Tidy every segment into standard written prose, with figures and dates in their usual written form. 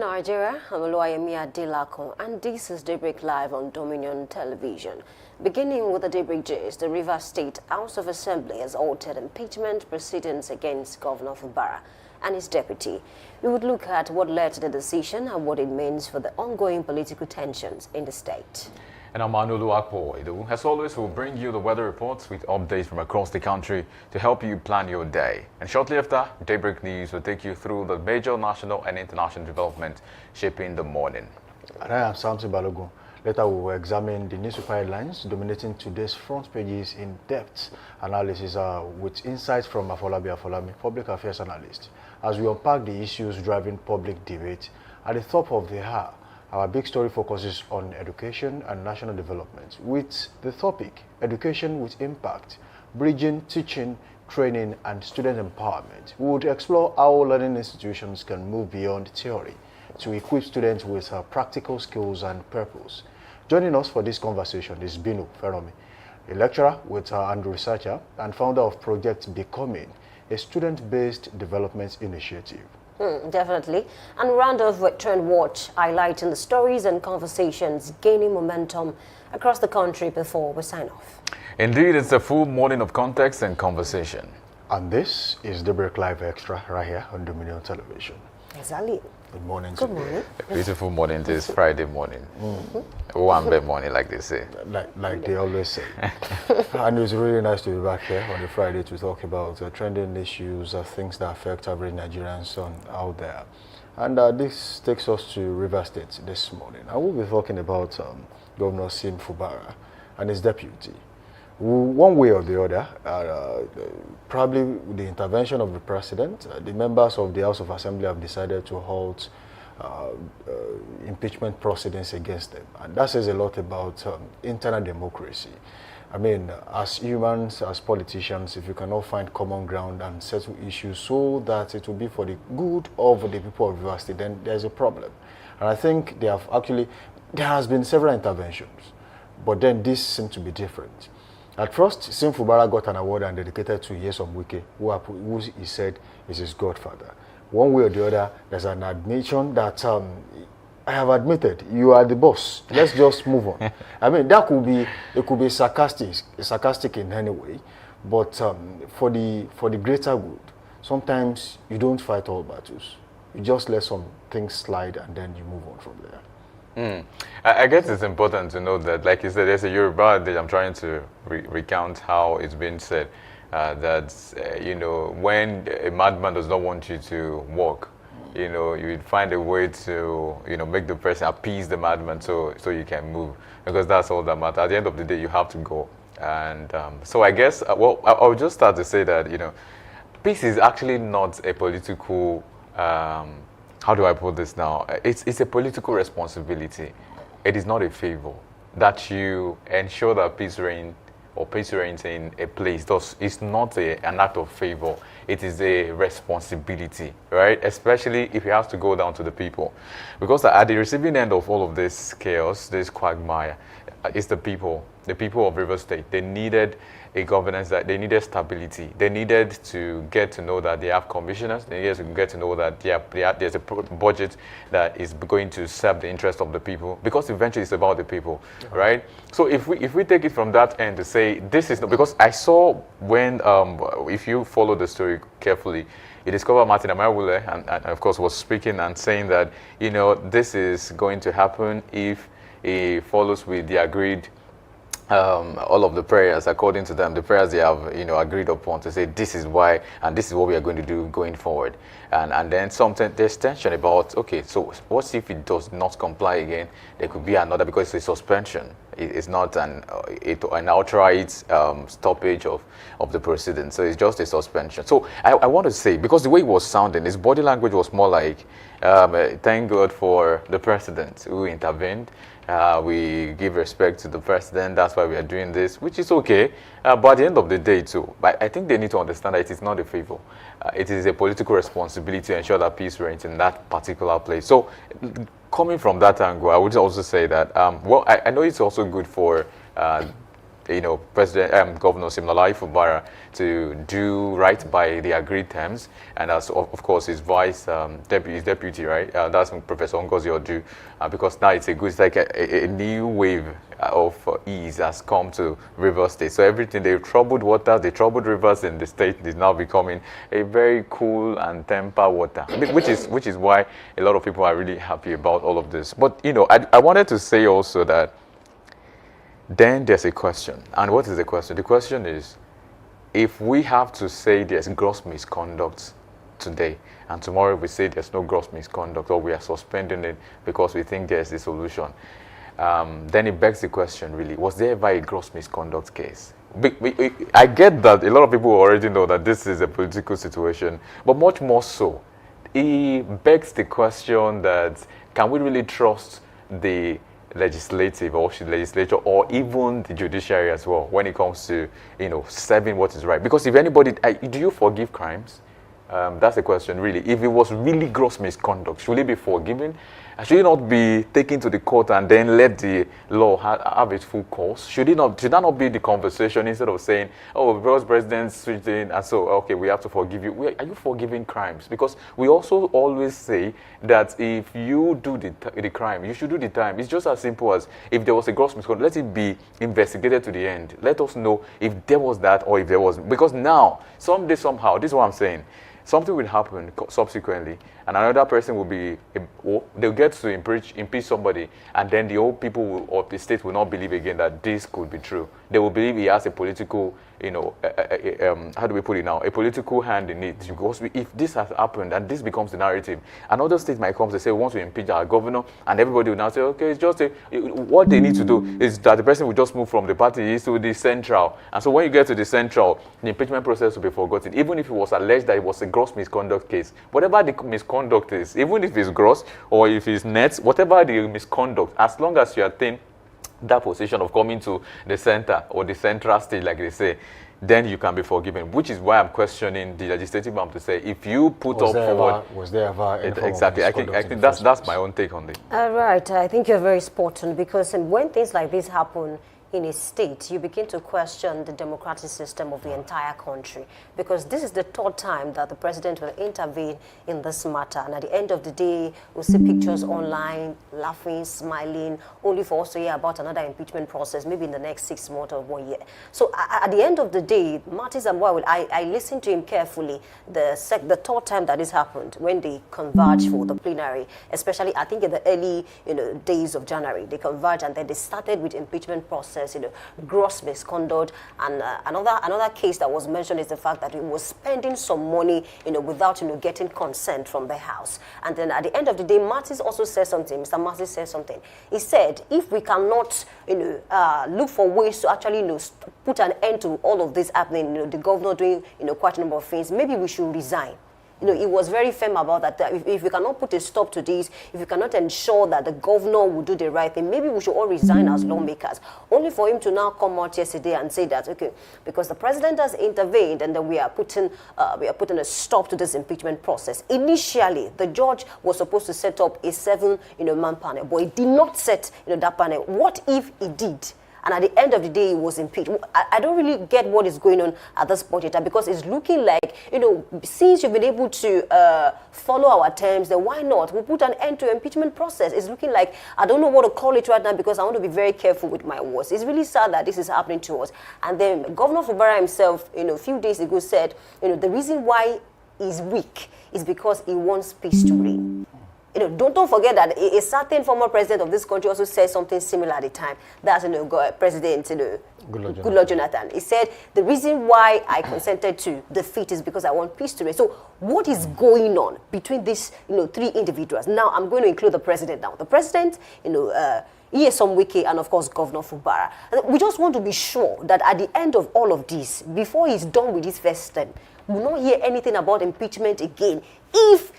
Nigeria, I'm Oluwayemi Adelakun, and this is Daybreak Live on Dominion Television. Beginning with the Daybreak gist, the Rivers State House of Assembly has altered impeachment proceedings against Governor Fubara and his deputy. We would look at what led to the decision and what it means for the ongoing political tensions in the state. And I'm Manulu Akpo. As always, we'll bring you the weather reports with updates from across the country to help you plan your day. And shortly after, Daybreak News will take you through the major national and international developments shaping the morning. And I am Samson Balogun. Later, we will examine the newspaper headlines dominating today's front pages in depth analysis with insights from Afolabi, public affairs analyst. As we unpack the issues driving public debate, at the top of the hour, our big story focuses on education and national development with the topic, Education with Impact, Bridging, Teaching, Training and Student Empowerment. We would explore how learning institutions can move beyond theory to equip students with practical skills and purpose. Joining us for this conversation is Binu Feromi, a lecturer and researcher and founder of Project Becoming, a student-based development initiative. Definitely. And round off with Trend Watch, highlighting the stories and conversations gaining momentum across the country before we sign off. Indeed, it's a full morning of context and conversation. And this is Daybreak Live Extra right here on Dominion Television. Exactly. Good morning. Good morning. A beautiful morning this Friday morning. One bad morning, like they say. Like they always say. And it's really nice to be back here on a Friday to talk about trending issues, things that affect average Nigerians out there. And this takes us to Rivers State this morning. I will be talking about Governor Sim Fubara and his deputy. One way or the other, probably with the intervention of the president, the members of the House of Assembly have decided to halt impeachment proceedings against them. And that says a lot about internal democracy. I mean, as humans, as politicians, if you cannot find common ground and settle issues so that it will be for the good of the people of Rivers State, then there's a problem. And I think there has been several interventions, but then this seems to be different. At first, Sim Fubara got an award and dedicated to Nyesom Wike, who he said is his godfather. One way or the other, there's an admission that I have admitted you are the boss. Let's just move on. I mean, it could be sarcastic in any way, but for the greater good, sometimes you don't fight all battles. You just let some things slide and then you move on from there. I guess it's important to know that, like you said, there's a Yoruba adage. I'm trying to recount how it's been said, that, when a madman does not want you to walk, you would find a way to, make the person appease the madman so you can move, because that's all that matters. At the end of the day, you have to go. And so I guess, I'll just start to say that, peace is actually not a political how do I put this now? It's a political responsibility. It is not a favor that you ensure that peace reigns in a place. Thus, it's not an act of favor. It is a responsibility, right? Especially if you have to go down to the people. Because at the receiving end of all of this chaos, this quagmire, it's the people of Rivers State. They needed a governance, that they needed stability. They needed to get to know that they have commissioners. They needed to get to know that there's a budget that is going to serve the interest of the people, because eventually it's about the people, right? So if we take it from that end to say this is not, because I saw when if you follow the story carefully, you discover Martin Amarwule and of course was speaking and saying that this is going to happen if he follows with the agreed all of the prayers, according to them, the prayers they have agreed upon, to say this is why and this is what we are going to do going forward. And then there's tension about, okay, so what if it does not comply again? There could be another, because it's a suspension. It's not an outright stoppage of the proceedings. So it's just a suspension. So I want to say, because the way it was sounding, his body language was more like, thank God for the president who intervened. We give respect to the president. That's why we are doing this, which is okay. But at the end of the day, too, I think they need to understand that it is not a favor. It is a political responsibility to ensure that peace reigns in that particular place. So, coming from that angle, I would also say that, I know it's also good for Governor Siminalayi Fubara to do right by the agreed terms, and as of course his deputy, right? That's Professor Ngozi Odu, because now it's like a new wave of ease has come to Rivers State. So everything, the troubled waters, the troubled rivers in the state is now becoming a very cool and tempered water, which is why a lot of people are really happy about all of this. But I wanted to say also that then there's a question. And what is the question? The question is, if we have to say there's gross misconduct today, and tomorrow we say there's no gross misconduct, or we are suspending it because we think there's a solution, then it begs the question, really, was there ever a gross misconduct case? I get that a lot of people already know that this is a political situation, but much more so, it begs the question that can we really trust the legislative or legislature or even the judiciary as well when it comes to serving what is right? Because if anybody, do you forgive crimes? That's the question, really. If it was really gross misconduct, should it be forgiven? Should it not be taken to the court and then let the law have its full course? Should that not be the conversation instead of saying, oh, because president switched in and so, okay, we have to forgive you. Are you forgiving crimes? Because we also always say that if you do the crime, you should do the time. It's just as simple as if there was a gross misconduct, let it be investigated to the end. Let us know if there was that or if there wasn't. Because now, someday, somehow, this is what I'm saying, something will happen subsequently, and another person will be, they'll get to impeach somebody, and then the old people of the state will not believe again that this could be true. They will believe he has a political, how do we put it now, a political hand in it. Because if this has happened and this becomes the narrative, another state might come to say, we want to impeach our governor, and everybody will now say, okay, it's just what they need to do is that the person will just move from the party to the central. And so when you get to the central, the impeachment process will be forgotten, even if it was alleged that it was a gross misconduct case. Whatever the misconduct is, even if it's gross or if it's net, whatever the misconduct, as long as you attain that position of coming to the center or the central stage, like they say, then you can be forgiven, which is why I'm questioning the legislative arm to say, if you put up forward... Was there ever any form of exactly, I think that's my own take on it. Right, I think you're very spot on, because when things like this happen in a state, you begin to question the democratic system of the entire country, because this is the third time that the president will intervene in this matter, and at the end of the day, we'll see pictures online, laughing, smiling, only for us to hear about another impeachment process, maybe in the next 6 months or 1 year. So at the end of the day, Martins and I listened to him carefully the third time that this happened, when they converged for the plenary, especially I think in the early days of January, they converged, and then they started with impeachment process, gross misconduct, and another case that was mentioned is the fact that he was spending some money, without getting consent from the House. And then at the end of the day, Martins also said something. Mr. Martins said something. He said, if we cannot, look for ways to actually, put an end to all of this happening, the governor doing, quite a number of things, maybe we should resign. He was very firm about that. If we cannot put a stop to this, if we cannot ensure that the governor will do the right thing, maybe we should all resign as lawmakers. Only for him to now come out yesterday and say that, okay, because the president has intervened and then we are putting a stop to this impeachment process. Initially, the judge was supposed to set up a 7-man panel, but he did not set that panel. What if he did? And at the end of the day, he was impeached. I don't really get what is going on at this point in time, because it's looking like, since you've been able to follow our terms, then why not? We'll put an end to impeachment process. It's looking like, I don't know what to call it right now, because I want to be very careful with my words. It's really sad that this is happening to us. And then Governor Fubara himself, a few days ago said, the reason why he's weak is because he wants peace to reign. Don't forget that a certain former president of this country also said something similar at the time. That's President Goodluck Jonathan. He said the reason why I consented to defeat is because I want peace to reign. So what is going on between these 3 individuals? Now I'm going to include the president now. The president, Nyesom Wike, and of course Governor Fubara. We just want to be sure that at the end of all of this, before he's done with his first term, we will not hear anything about impeachment again if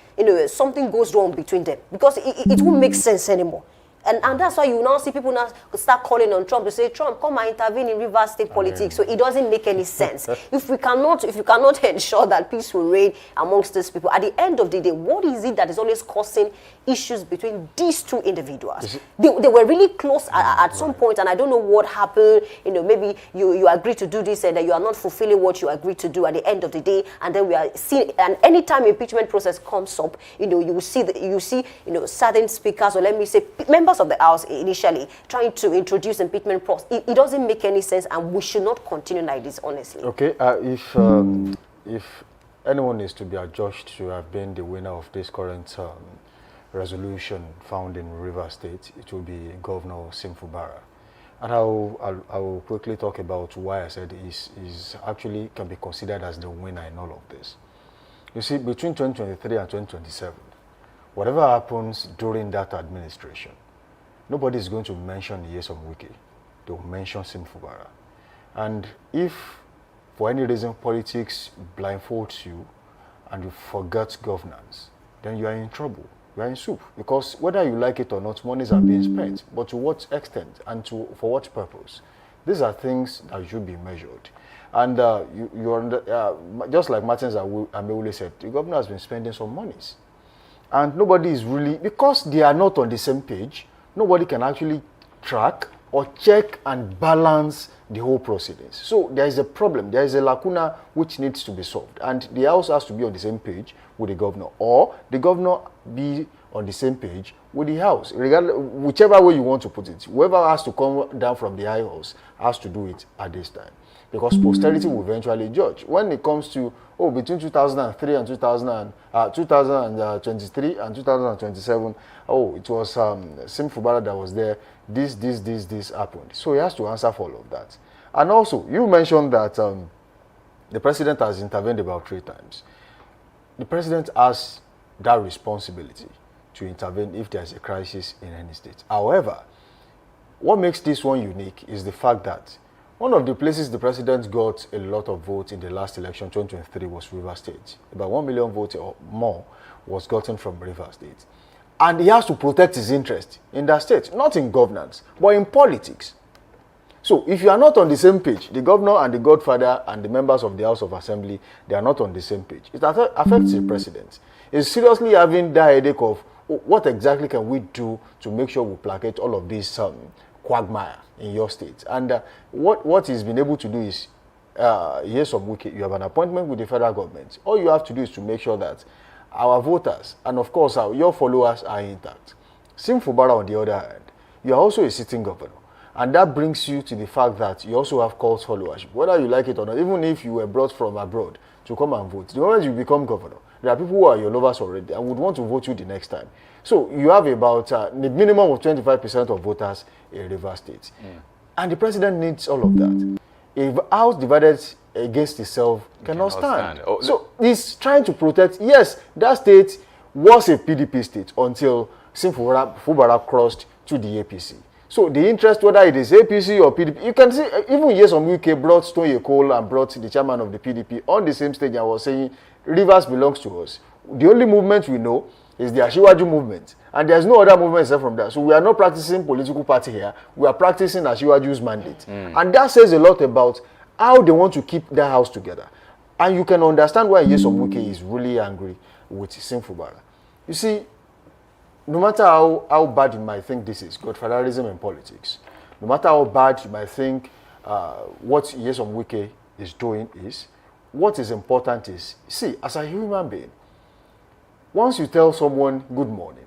something goes wrong between them, because it won't make sense anymore. And that's why you now see people now start calling on Trump to say, Trump, come and intervene in Rivers State politics. So it doesn't make any sense. If you cannot ensure that peace will reign amongst these people, at the end of the day, what is it that is always causing issues between these two individuals? They were really close at some point, and I don't know what happened. You know, maybe you agree to do this and you are not fulfilling what you agreed to do at the end of the day, and then we are seeing, and anytime impeachment process comes up, you know, you see certain speakers, or let me say members of the House initially trying to introduce impeachment process. It doesn't make any sense, and we should not continue like this, honestly. Okay, if anyone is to be adjudged to have been the winner of this current resolution found in Rivers State, it will be Governor Simfubara. And I will quickly talk about why I said is actually can be considered as the winner in all of this. You see, between 2023 and 2027, whatever happens during that administration, nobody is going to mention Nyesom Wike. They will mention Simfubara. And if, for any reason, politics blindfolds you and you forget governance, then you are in trouble. You are in soup. Because whether you like it or not, monies are being spent. But to what extent and for what purpose? These are things that should be measured. And just like Martins Amewule said, the governor has been spending some monies. And nobody is really, because they are not on the same page, nobody can actually track or check and balance the whole proceedings. So there is a problem, there is a lacuna which needs to be solved. And the House has to be on the same page with the governor, or the governor be on the same page with the House. Regardless, whichever way you want to put it, whoever has to come down from the High House has to do it at this time. Because posterity will eventually judge. When it comes to, between 2003 and 2023 and 2027, it was Simfubara that was there, this happened. So he has to answer for all of that. And also, you mentioned that the president has intervened about 3 times. The president has that responsibility to intervene if there is a crisis in any state. However, what makes this one unique is the fact that one of the places the president got a lot of votes in the last election, 2023, was Rivers State. About 1 million votes or more was gotten from Rivers State. And he has to protect his interest in that state, not in governance, but in politics. So if you are not on the same page, the governor and the godfather and the members of the House of Assembly, they are not on the same page. It affects the president. He's seriously having that headache of what exactly can we do to make sure we placate all of these quagmire in your state. And what he's been able to do is, Nyesom Wike, you have an appointment with the federal government. All you have to do is to make sure that our voters and of course your followers are intact. Simfubara, on the other hand, you are also a sitting governor. And that brings you to the fact that you also have cult followership, whether you like it or not. Even if you were brought from abroad to come and vote, the moment you become governor, there are people who are your lovers already and would want to vote you the next time. So you have about the minimum of 25% of voters in Rivers State. And the president needs all of that. If House divided against itself cannot stand. So he's trying to protect. Yes, that state was a PDP state until Simfubara crossed to the APC. So the interest, whether it is APC or PDP, you can see even Nyesom Wike brought Stonye Cole and brought the chairman of the PDP on the same stage and was saying Rivers belongs to us. The only movement we know is the Ashiwaju movement, and there's no other movement except from that. So we are not practicing political party here. We are practicing Ashiwaju's mandate, and that says a lot about how they want to keep their house together. And you can understand why Nyesom Wike is really angry with Simfubara. You see, no matter how bad you might think this is, godfatherism in politics, no matter how bad you might think what Nyesom Wike is doing is, what is important is, see, as a human being, once you tell someone good morning,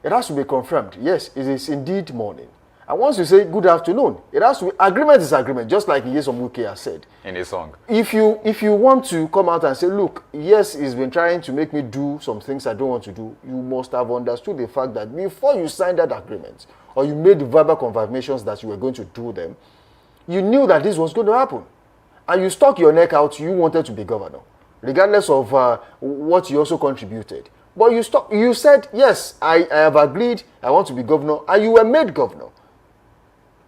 it has to be confirmed. Yes, it is indeed morning. And once you say good afternoon, it has to be, agreement is agreement, just like Nyesom Wike has said. In a song. If you want to come out and say, look, yes, he's been trying to make me do some things I don't want to do, you must have understood the fact that before you signed that agreement, or you made the verbal confirmations that you were going to do them, you knew that this was going to happen. And you stuck your neck out, you wanted to be governor, regardless of what you also contributed. But you said, yes, I have agreed, I want to be governor, and you were made governor.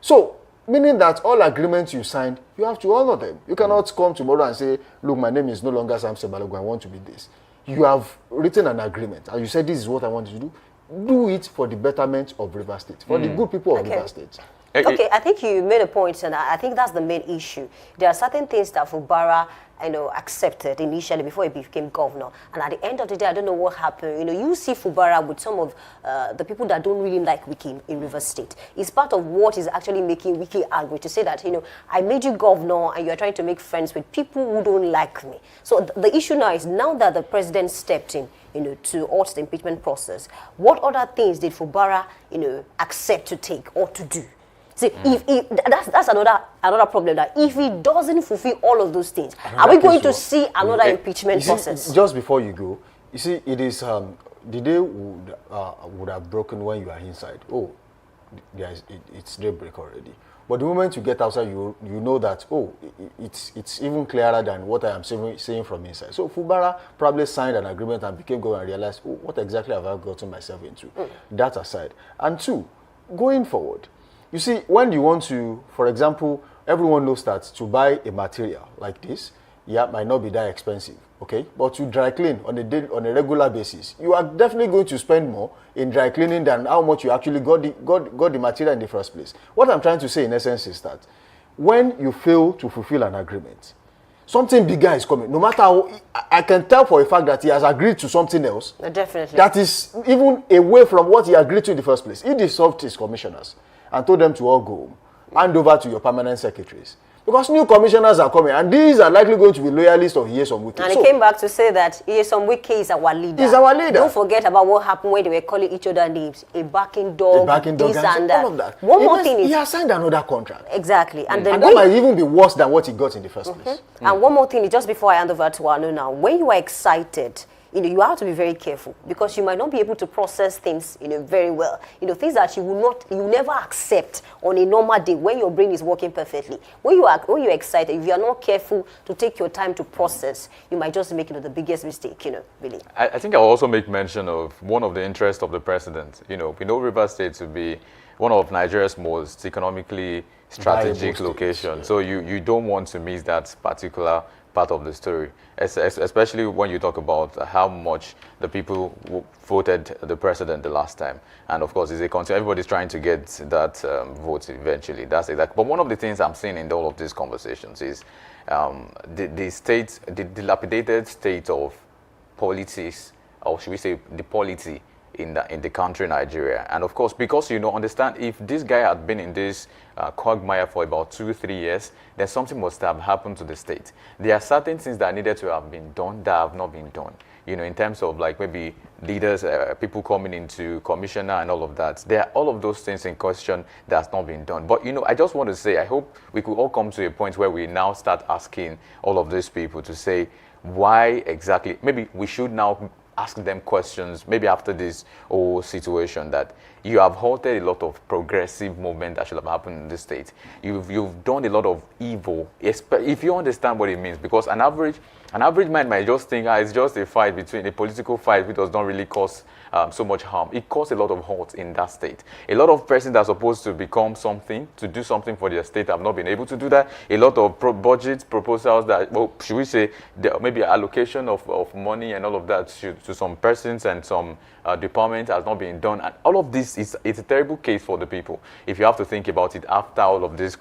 So, meaning that all agreements you signed, you have to honor them. You cannot come tomorrow and say, look, my name is no longer Samson Balogun, I want to be this. You have written an agreement, and you said, this is what I want to do. do it for the betterment of River State, for the good people of River State. Okay, I think you made a point, and I think that's the main issue. There are certain things that Fubara, accepted initially before he became governor, and at the end of the day, I don't know what happened. You see Fubara with some of the people that don't really like Wiki in River State. It's part of what is actually making Wiki angry to say that, I made you governor and you're trying to make friends with people who don't like me. So the issue now is, now that the president stepped in, to halt the impeachment process, what other things did Fubara, accept to take or to do? See, if that's another problem, that if he doesn't fulfill all of those things, are we going to see another impeachment process? Just before you go, you see, it is the day would have broken when you are inside. Oh, it's daybreak already. But the moment you get outside, you know that, it's even clearer than what I am saying from inside. So Fubara probably signed an agreement and became governor and realized, what exactly have I gotten myself into? That aside. And two, going forward, you see, when you want to, for example, everyone knows that to buy a material like this, might not be that expensive, okay? But to dry clean on a regular basis, you are definitely going to spend more in dry cleaning than how much you actually got the material in the first place. What I'm trying to say in essence is that when you fail to fulfill an agreement, something bigger is coming. No matter how, I can tell for a fact that he has agreed to something else. Definitely. That is even away from what he agreed to in the first place. He dissolved his commissioners and told them to all go home. Hand over to your permanent secretaries. Because new commissioners are coming, and these are likely going to be loyalists of Iyesom Wike. And he came back to say that Iyesom Wike is our leader. He's our leader. Don't forget about what happened when they were calling each other names. A backing dog, this and that. All of that. One more thing is, he has signed another contract. Exactly. And that might even be worse than what he got in the first place. And one more thing is, just before I hand over to Anu now, when you are excited, you have to be very careful, because you might not be able to process things, very well. Things that you never accept on a normal day when your brain is working perfectly. When you're excited, if you are not careful to take your time to process, you might just make the biggest mistake, really. I think I'll also make mention of one of the interests of the president. We know River State to be one of Nigeria's most economically strategic locations. So you don't want to miss that particular part of the story, especially when you talk about how much the people voted the president the last time. And of course, it's a concern. Everybody's trying to get that vote eventually. That's exactly. But one of the things I'm seeing in all of these conversations is the dilapidated state of politics, or should we say the polity in the country Nigeria. And of course, because understand, if this guy had been in this quagmire for about 2-3 years, then something must have happened to the state. There are certain things that needed to have been done that have not been done. In terms of like maybe leaders, people coming into commissioner and all of that. There are all of those things in question that has not been done. But I just want to say, I hope we could all come to a point where we now start asking all of these people to say why exactly. Maybe we should now ask them questions, maybe after this whole situation, that you have halted a lot of progressive movement that should have happened in the state. You've done a lot of evil, if you understand what it means, because an average man might just think it's just a fight between a political fight, which does not really cause so much harm. It caused a lot of hurt in that state. A lot of persons that are supposed to become something, to do something for their state, have not been able to do that. A lot of budget proposals that, should we say, maybe allocation of money and all of that to some persons and some departments has not been done. And all of this it's a terrible case for the people. If you have to think about it after all of this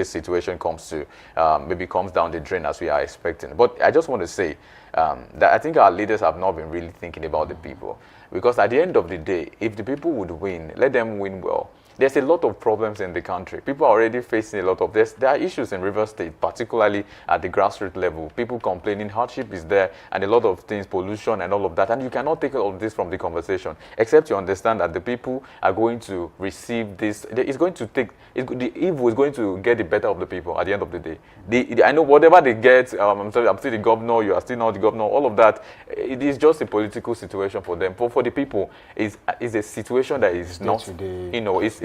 situation comes down the drain as we are expecting. But I just want to say that I think our leaders have not been really thinking about the people. Because at the end of the day, if the people would win, let them win well. There's a lot of problems in the country. People are already facing a lot of this. There are issues in River State, particularly at the grassroots level. People complaining, hardship is there, and a lot of things, pollution and all of that. And you cannot take all of this from the conversation, except you understand that the people are going to receive this. It's going to take, the evil is going to get the better of the people at the end of the day. I know whatever they get, I'm still the governor, you are still not the governor, all of that, it is just a political situation for them. But for the people, it's a situation that is not,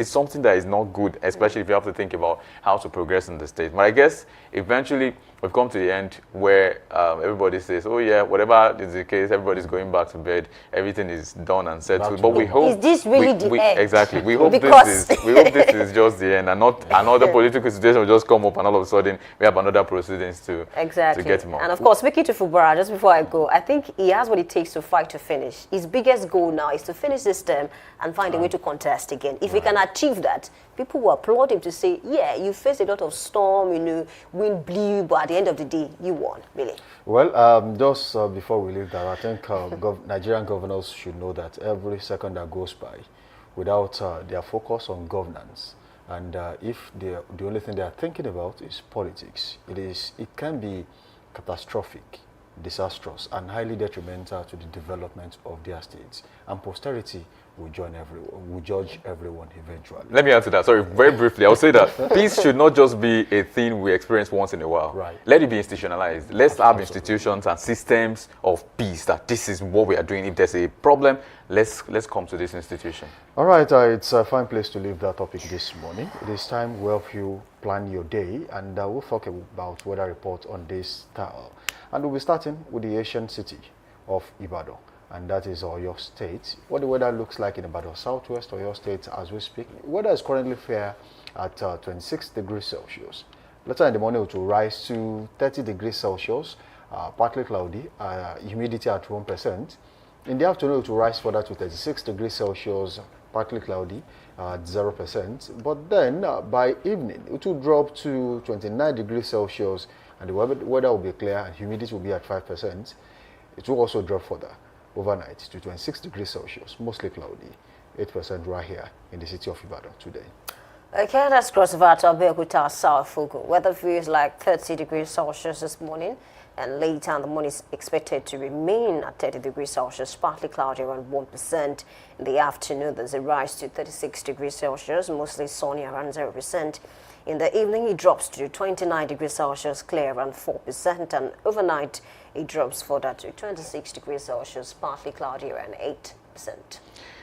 it's something that is not good, especially if you have to think about how to progress in the state. But I guess eventually we've come to the end where everybody says, oh yeah, whatever is the case, everybody's going back to bed, everything is done and settled. But we hope, is this really the end? Exactly, we hope Because this is just the end, and not another political situation will just come up and all of a sudden we have another proceedings to get him out. And of course, speaking to Fubara, just before I go, I think he has what it takes to fight to finish. His biggest goal now is to finish this term and find a way to contest again. If he can achieve that, people will applaud him to say, yeah, you faced a lot of storm, you know, wind blew, but at the end of the day, you won, really. Well, just before we leave that, I think Nigerian governors should know that every second that goes by without their focus on governance, and if the only thing they are thinking about is politics, it can be catastrophic, disastrous, and highly detrimental to the development of their states. And posterity will judge everyone eventually. Let me add to that. Sorry, very briefly. I'll say that peace should not just be a thing we experience once in a while. Right. Let it be institutionalized. Let's have institutions and systems of peace that this is what we are doing. If there's a problem, let's come to this institution. All right. It's a fine place to leave that topic this morning. It is time to help you plan your day, and we'll talk about weather report on this style. And we'll be starting with the ancient city of Ibadan, and that is Oyo State. What the weather looks like in Ibadan, southwest Oyo State as we speak. Weather is currently fair at 26 degrees Celsius. Later in the morning it will rise to 30 degrees Celsius, partly cloudy, humidity at 1%. In the afternoon it will rise further to 36 degrees Celsius, partly cloudy, at 0%. But then by evening it will drop to 29 degrees Celsius, and the weather will be clear and humidity will be at 5%. It will also drop further overnight to 26 degrees Celsius, mostly cloudy, 8% right here in the city of Ibadan today. Okay, let's cross over to Abeokuta, South Fugu. Weather feels like 30 degrees Celsius this morning, and later in the morning is expected to remain at 30 degrees Celsius, partly cloudy around 1%. In the afternoon, there's a rise to 36 degrees Celsius, mostly sunny around 0%. In the evening, it drops to 29 degrees Celsius, clear around 4%, and overnight, it drops further to 26 degrees Celsius, partly cloudy around 8%.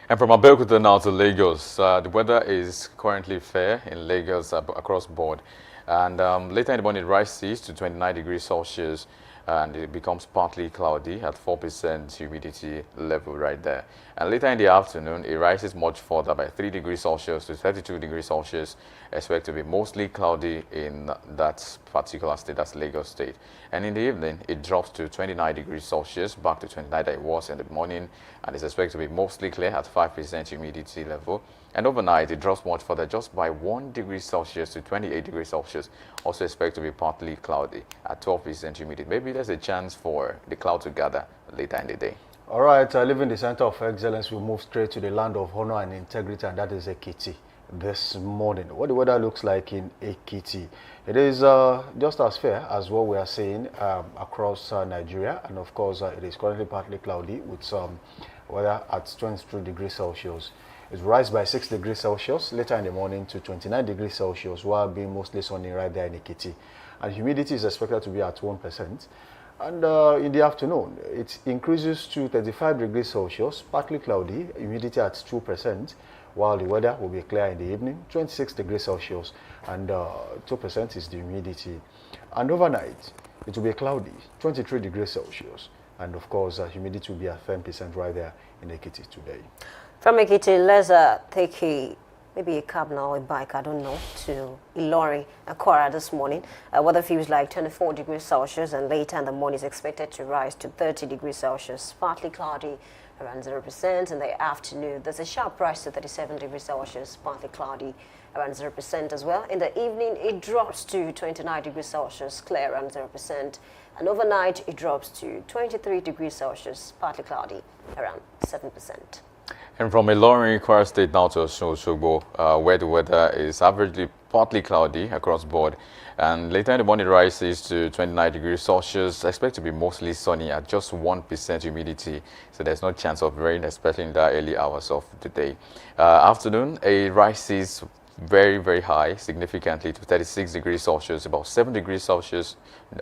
And from Abeokuta now to Lagos, the weather is currently fair in Lagos across board. And later in the morning, it rises to 29 degrees Celsius, and it becomes partly cloudy at 4% humidity level right there. And later in the afternoon, it rises much further by 3 degrees Celsius to 32 degrees Celsius, expected to be mostly cloudy in that particular state, that's Lagos State. And in the evening, it drops to 29 degrees Celsius, back to 29 that it was in the morning, and it's expected to be mostly clear at 5% humidity level. And overnight, it drops much further, just by 1 degree Celsius to 28 degrees Celsius, also expected to be partly cloudy at 12% humidity. Maybe there's a chance for the cloud to gather later in the day. All right, leaving the center of excellence, we move straight to the land of honor and integrity, and that is Ekiti. This morning, what the weather looks like in Ekiti, it is just as fair as what we are seeing across Nigeria, and of course it is currently partly cloudy with some weather at 23 degrees Celsius. It rises by 6 degrees Celsius later in the morning to 29 degrees Celsius, while being mostly sunny right there in Ekiti, and humidity is expected to be at 1%. And in the afternoon, it increases to 35 degrees Celsius, partly cloudy, humidity at 2%, while the weather will be clear in the evening, 26 degrees Celsius, and 2% is the humidity. And overnight, it will be cloudy, 23 degrees Celsius, and of course, humidity will be at 10% right there in Ekiti today. From Ekiti, let's take maybe a cab now, a bike, I don't know, to Ilorin, Akora this morning. Weather feels like 24 degrees Celsius, and later in the morning is expected to rise to 30 degrees Celsius, partly cloudy, around 0%. In the afternoon, there's a sharp rise to 37 degrees Celsius, partly cloudy, around 0% as well. In the evening, it drops to 29 degrees Celsius, clear around 0%. And overnight, it drops to 23 degrees Celsius, partly cloudy, around 7%. And from Ilorin, Kwara State now to Osogbo, where the weather is averagely partly cloudy across board. And later in the morning, it rises to 29 degrees Celsius, expected to be mostly sunny at just 1% humidity. So there's no chance of rain, especially in the early hours of the day. Afternoon, it rises very, very high, significantly to 36 degrees Celsius, about 7 degrees Celsius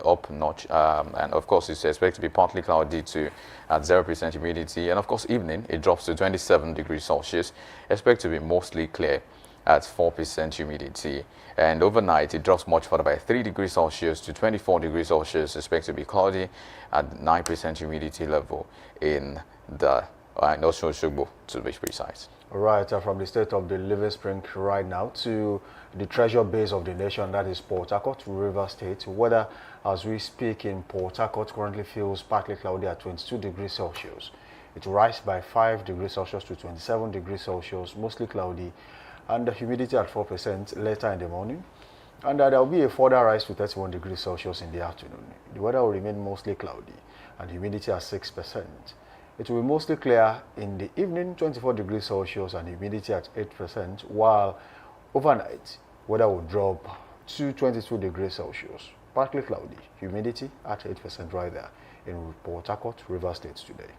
up notch. And of course, it's expected to be partly cloudy to at 0% humidity. And of course, evening, it drops to 27 degrees Celsius, expected to be mostly clear. at 4% humidity. And overnight, it drops much further by 3 degrees Celsius to 24 degrees Celsius, expected to be cloudy at 9% humidity level in the Osun Osogbo, to be precise. All right, from the state of the Living Spring right now to the treasure base of the nation, that is Port Harcourt, River State. Weather as we speak in Port Harcourt currently feels partly cloudy at 22 degrees Celsius. It will rise by 5 degrees Celsius to 27 degrees Celsius, mostly cloudy, and the humidity at 4% later in the morning. And there will be a further rise to 31 degrees Celsius in the afternoon. The weather will remain mostly cloudy and humidity at 6%. It will be mostly clear in the evening, 24 degrees Celsius and humidity at 8%, while overnight, weather will drop to 22 degrees Celsius. Partly cloudy, humidity at 8% right there in Port Harcourt, River State today.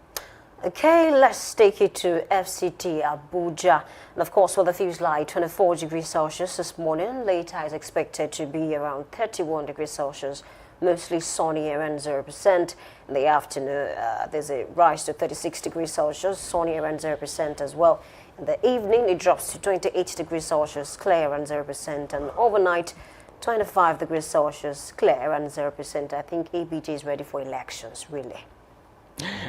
Okay, let's take it to FCT Abuja. And of course, weather feels like 24 degrees Celsius this morning. Later is expected to be around 31 degrees Celsius. Mostly sunny, around 0%. In the afternoon, there's a rise to 36 degrees Celsius, sunny around 0% as well. In the evening, it drops to 28 degrees Celsius, clear around 0%. And overnight, 25 degrees Celsius, clear around 0%. I think ABJ is ready for elections, really.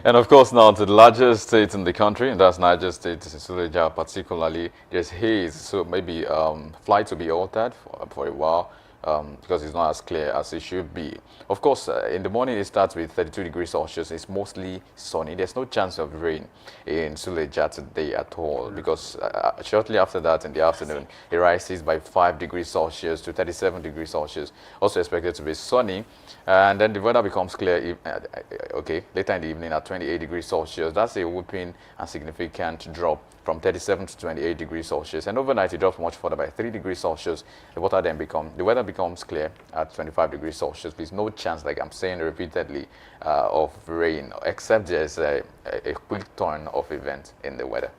And of course, now to the largest state in the country, and that's Niger State, Suleja, particularly, there's haze, so maybe flights will be altered for a while. Because it's not as clear as it should be. Of course, in the morning it starts with 32 degrees Celsius. It's mostly sunny. There's no chance of rain in Suleja today at all, because shortly after that in the afternoon, it rises by 5 degrees Celsius to 37 degrees Celsius. Also expected to be sunny. And then the weather becomes clear, later in the evening at 28 degrees Celsius. That's a whooping and significant drop from 37 to 28 degrees Celsius. And overnight, it drops much further by 3 degrees Celsius. The weather becomes clear at 25 degrees Celsius. There's no chance, like I'm saying repeatedly, of rain, except there's a quick turn of event in the weather.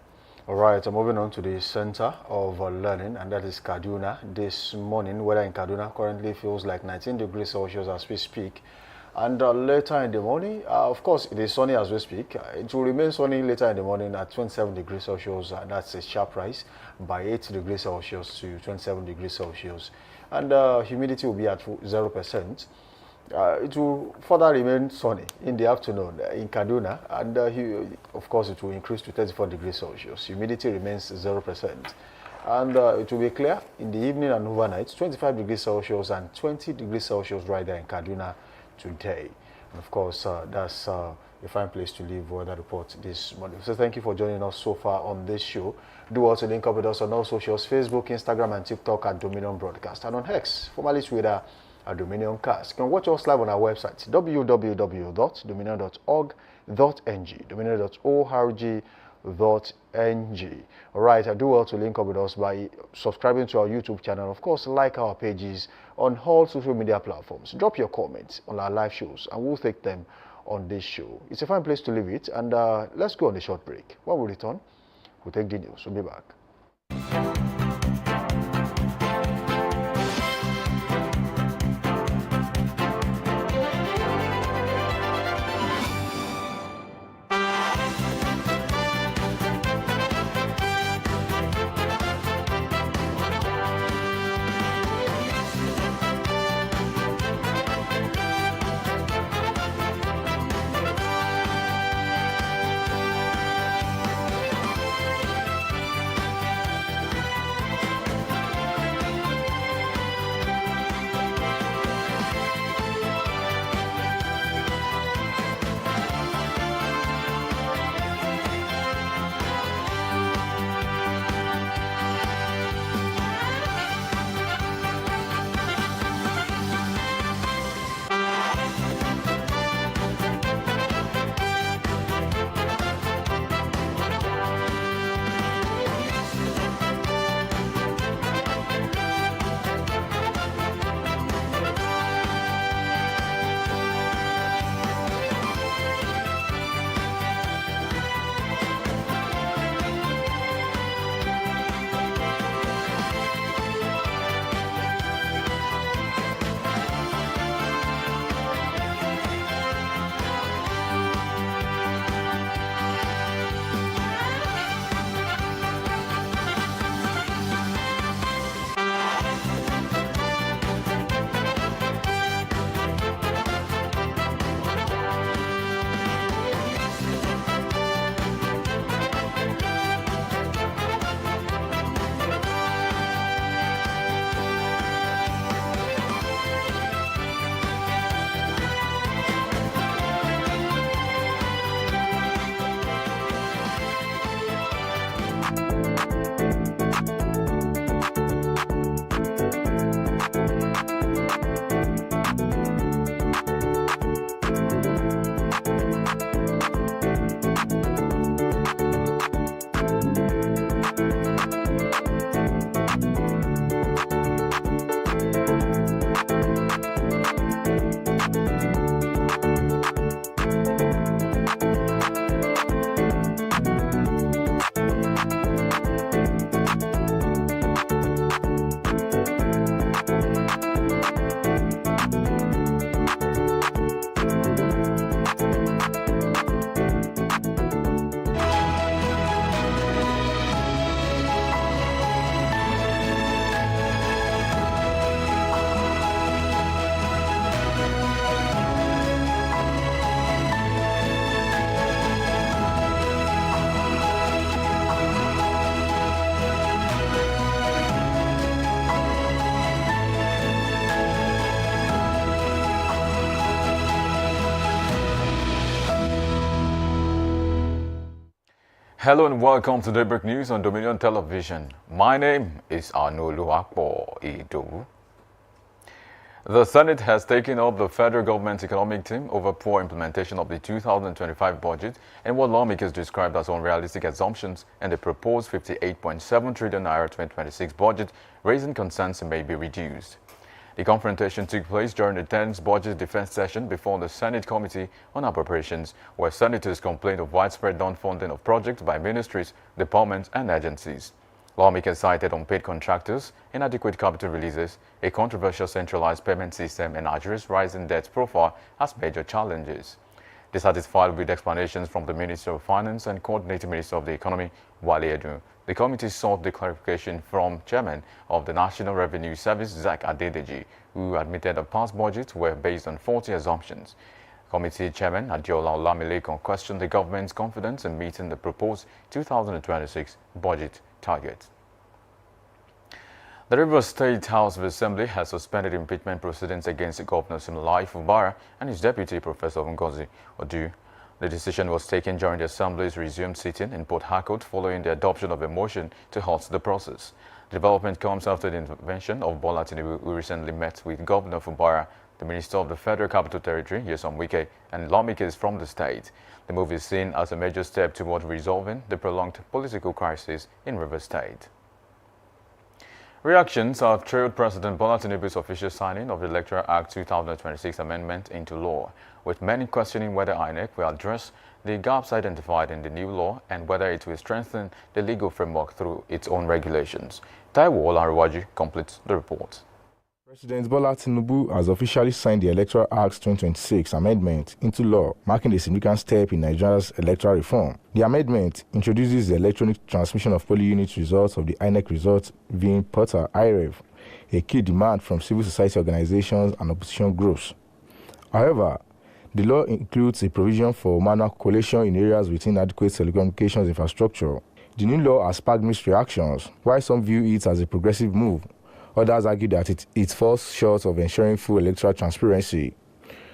All right, moving on to the center of learning, and that is Kaduna. This morning, weather in Kaduna currently feels like 19 degrees Celsius as we speak. And later in the morning, of course, it is sunny as we speak. It will remain sunny later in the morning at 27 degrees Celsius, and that's a sharp rise by 8 degrees Celsius to 27 degrees Celsius. And humidity will be at 0%. It will further remain sunny in the afternoon in Kaduna, and of course, it will increase to 34 degrees Celsius. Humidity remains 0%. And it will be clear in the evening and overnight, 25 degrees Celsius and 20 degrees Celsius right there in Kaduna today. And of course, that's a fine place to leave weather report this morning. So thank you for joining us so far on this show. Do also link up with us on all socials, Facebook, Instagram, and TikTok at Dominion Broadcast, and on X, formerly Twitter, at Dominion Cast. You can watch us live on our website, www.dominion.org.ng, dominion.org.ng. All right, I do well to link up with us by subscribing to our YouTube channel. Of course, like our pages on all social media platforms. Drop your comments on our live shows, and we'll take them on this show. It's a fine place to leave it, and let's go on a short break. When we return, we'll take the news. We'll be back. Hello and welcome to Daybreak News on Dominion Television. My name is Anoluakpo Idowu. The Senate has taken up the federal government's economic team over poor implementation of the 2025 budget and what lawmakers described as unrealistic assumptions and the proposed 58.7 trillion naira 2026 budget, raising concerns it may be reduced. The confrontation took place during the 10th budget defense session before the Senate Committee on Appropriations, where senators complained of widespread non-funding of projects by ministries, departments, and agencies. Lawmakers cited unpaid contractors, inadequate capital releases, a controversial centralized payment system, and Nigeria's rising debt profile as major challenges. Dissatisfied with explanations from the Minister of Finance and Coordinating Minister of the Economy, Wale Edun, the committee sought the clarification from Chairman of the National Revenue Service, Zach Adedeji, who admitted the past budgets were based on faulty assumptions. Committee Chairman Adiola Olamilekon questioned the government's confidence in meeting the proposed 2026 budget target. The Rivers State House of Assembly has suspended impeachment proceedings against Governor Siminalayi Fubara and his deputy, Professor Ngozi Odu. The decision was taken during the Assembly's resumed sitting in Port Harcourt following the adoption of a motion to halt the process. The development comes after the intervention of Bola Tinubu, who recently met with Governor Fubara, the Minister of the Federal Capital Territory, Nyesom Wike, and lawmakers from the state. The move is seen as a major step toward resolving the prolonged political crisis in Rivers State. Reactions have trailed President Bola Tinubu's official signing of the Electoral Act 2026 amendment into law, with many questioning whether INEC will address the gaps identified in the new law and whether it will strengthen the legal framework through its own regulations. Taiwo Olanrewaju completes the report. President Bola Tinubu has officially signed the Electoral Act 2026 amendment into law, marking a significant step in Nigeria's electoral reform. The amendment introduces the electronic transmission of polling unit results of the INEC results viewing portal IREV, a key demand from civil society organizations and opposition groups. However, the law includes a provision for manual collation in areas with inadequate telecommunications infrastructure. The new law has sparked mixed reactions. While some view it as a progressive move, others argue that it falls short of ensuring full electoral transparency.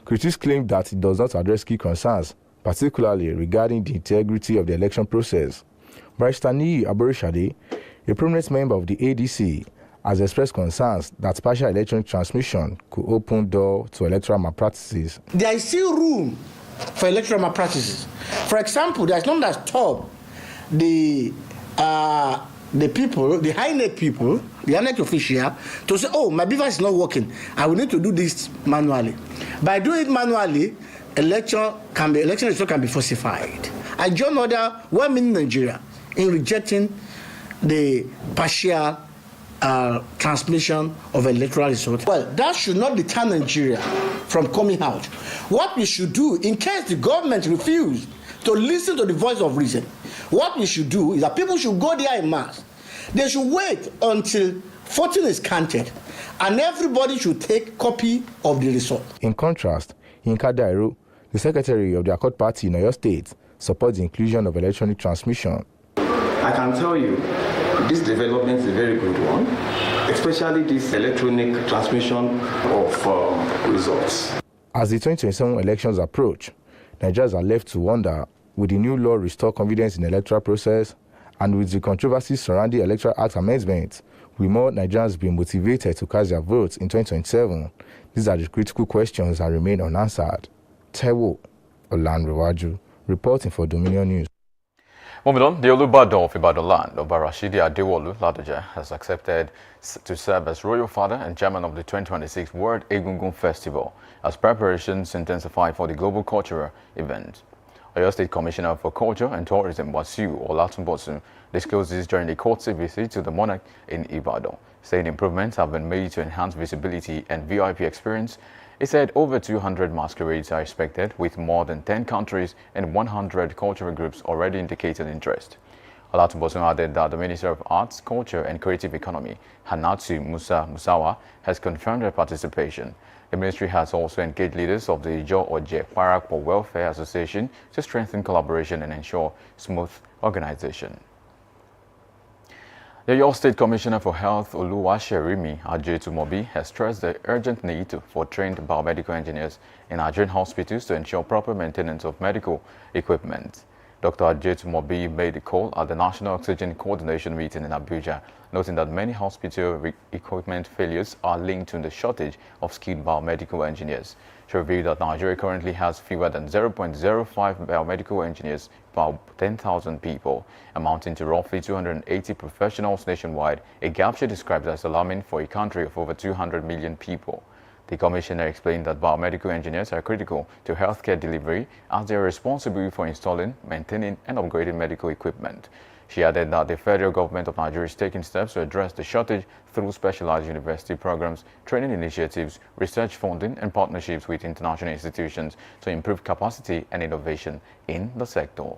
Critics claim that it does not address key concerns, particularly regarding the integrity of the election process. Barrister Niyi Aborishade, a prominent member of the ADC, has expressed concerns that partial electronic transmission could open door to electoral malpractices. There is still room for electoral malpractices. For example, there is none that stop the people, the INEC people, the INEC official, to say, oh, my beaver is not working. I will need to do this manually. By doing it manually, election result can be falsified. I join other well-meaning Nigeria in rejecting the partial transmission of electoral results. Well, that should not deter Nigeria from coming out. What we should do, in case the government refuses to listen to the voice of reason, what we should do is that people should go there en masse. They should wait until voting is counted, and everybody should take copy of the result. In contrast, Yinka Dairo, the secretary of the Accord Party in Oyo State, supports the inclusion of electronic transmission. I can tell you, this development is a very good one, especially this electronic transmission of results. As the 2027 elections approach, Nigerians are left to wonder, will the new law restore confidence in the electoral process? And with the controversies surrounding Electoral Act amendments, will more Nigerians be motivated to cast their votes in 2027? These are the critical questions that remain unanswered. Taiwo Olanrewaju, reporting for Dominion News. Moving on, the Olubadan of Ibadan land, Obarashidi Adewolu Ladoja, has accepted to serve as royal father and chairman of the 2026 World Egungun Festival as preparations intensify for the global cultural event. Oyo State Commissioner for Culture and Tourism, Wasiu Olatunbosun, disclosed this during a courtesy visit to the monarch in Ibadan, saying improvements have been made to enhance visibility and VIP experience. He said over 200 masquerades are expected, with more than 10 countries and 100 cultural groups already indicated interest. Olatunbosun added that the Minister of Arts, Culture and Creative Economy, Hannatu Musa Musawa, has confirmed their participation. The ministry has also engaged leaders of the Ijo Oje Parakpo Welfare Association to strengthen collaboration and ensure smooth organization. The Oyo State Commissioner for Health, Oluwaserimi Ajetumobi, has stressed the urgent need for trained biomedical engineers in Nigerian hospitals to ensure proper maintenance of medical equipment. Dr. Ajit Mobi made the call at the National Oxygen Coordination meeting in Abuja, noting that many hospital equipment failures are linked to the shortage of skilled biomedical engineers. She revealed that Nigeria currently has fewer than 0.05 biomedical engineers per 10,000 people, amounting to roughly 280 professionals nationwide, a gap she described as alarming for a country of over 200 million people. The commissioner explained that biomedical engineers are critical to healthcare delivery as they are responsible for installing, maintaining, and upgrading medical equipment. She added that the federal government of Nigeria is taking steps to address the shortage through specialized university programs, training initiatives, research funding, and partnerships with international institutions to improve capacity and innovation in the sector.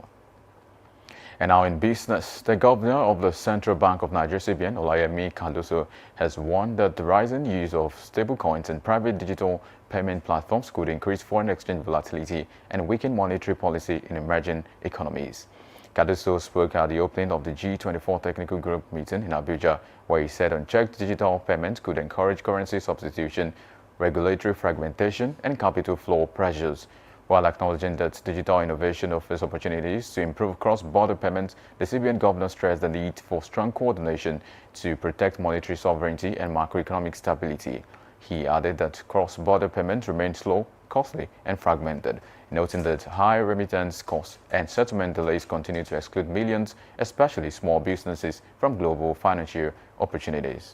And now in business, the governor of the Central Bank of Nigeria, CBN, Olayemi Cardoso, has warned that the rising use of stablecoins and private digital payment platforms could increase foreign exchange volatility and weaken monetary policy in emerging economies. Cardoso spoke at the opening of the G24 Technical Group meeting in Abuja, where he said unchecked digital payments could encourage currency substitution, regulatory fragmentation, and capital flow pressures. While acknowledging that digital innovation offers opportunities to improve cross-border payments, the CBN governor stressed the need for strong coordination to protect monetary sovereignty and macroeconomic stability. He added that cross-border payments remain slow, costly, and fragmented, noting that high remittance costs and settlement delays continue to exclude millions, especially small businesses, from global financial opportunities.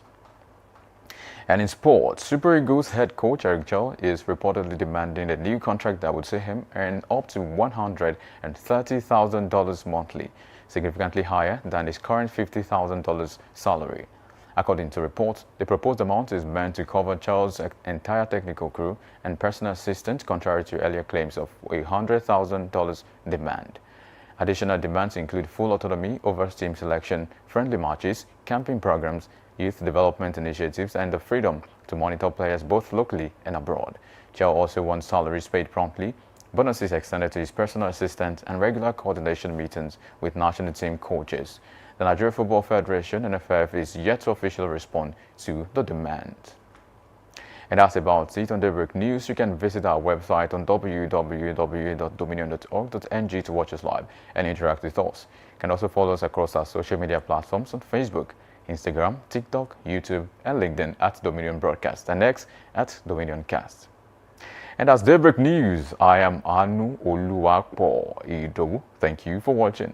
And in sports, Super Eagles head coach Eric Chell is reportedly demanding a new contract that would see him earn up to $130,000 monthly, significantly higher than his current $50,000 salary. According to reports, the proposed amount is meant to cover Chell's entire technical crew and personal assistant, contrary to earlier claims of a $100,000 demand. Additional demands include full autonomy over team selection, friendly matches, camping programs, youth development initiatives, and the freedom to monitor players both locally and abroad. Chell also wants salaries paid promptly, bonuses extended to his personal assistant, and regular coordination meetings with national team coaches. The Nigeria Football Federation, NFF, is yet to officially respond to the demand. And that's about it on Daybreak News. You can visit our website on www.dominion.org.ng to watch us live and interact with us. You can also follow us across our social media platforms on Facebook, Instagram, TikTok, YouTube, and LinkedIn at Dominion Broadcast, and X at Dominion Cast. And that's Daybreak News. I am Anu Oluwapo Idowu. Thank you for watching.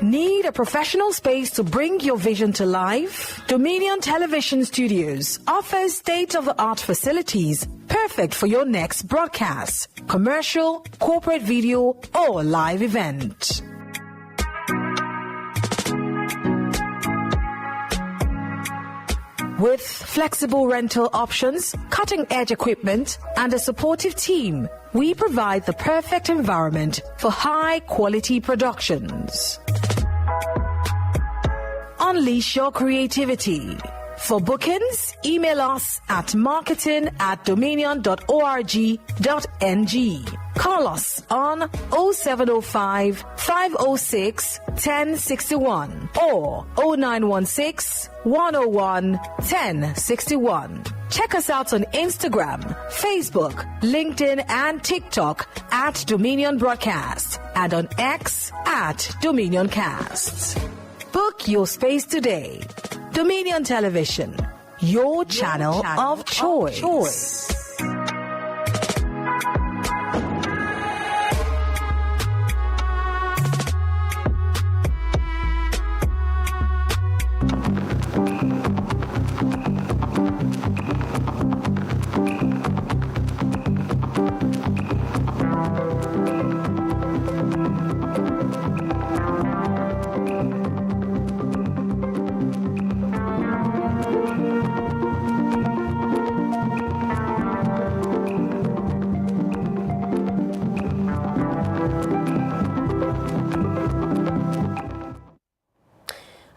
Need a professional space to bring your vision to life? Dominion Television Studios offers state-of-the-art facilities perfect for your next broadcast, commercial, corporate video, or live event. With flexible rental options, cutting-edge equipment, and a supportive team, we provide the perfect environment for high-quality productions. Unleash your creativity. For bookings, email us at marketing@dominion.org.ng Call us on 0705 506 1061 or 0916 101 1061. Check us out on Instagram, Facebook, LinkedIn, and TikTok at Dominion Broadcast and on X at Dominion Casts. Book your space today. Dominion Television, your channel of choice.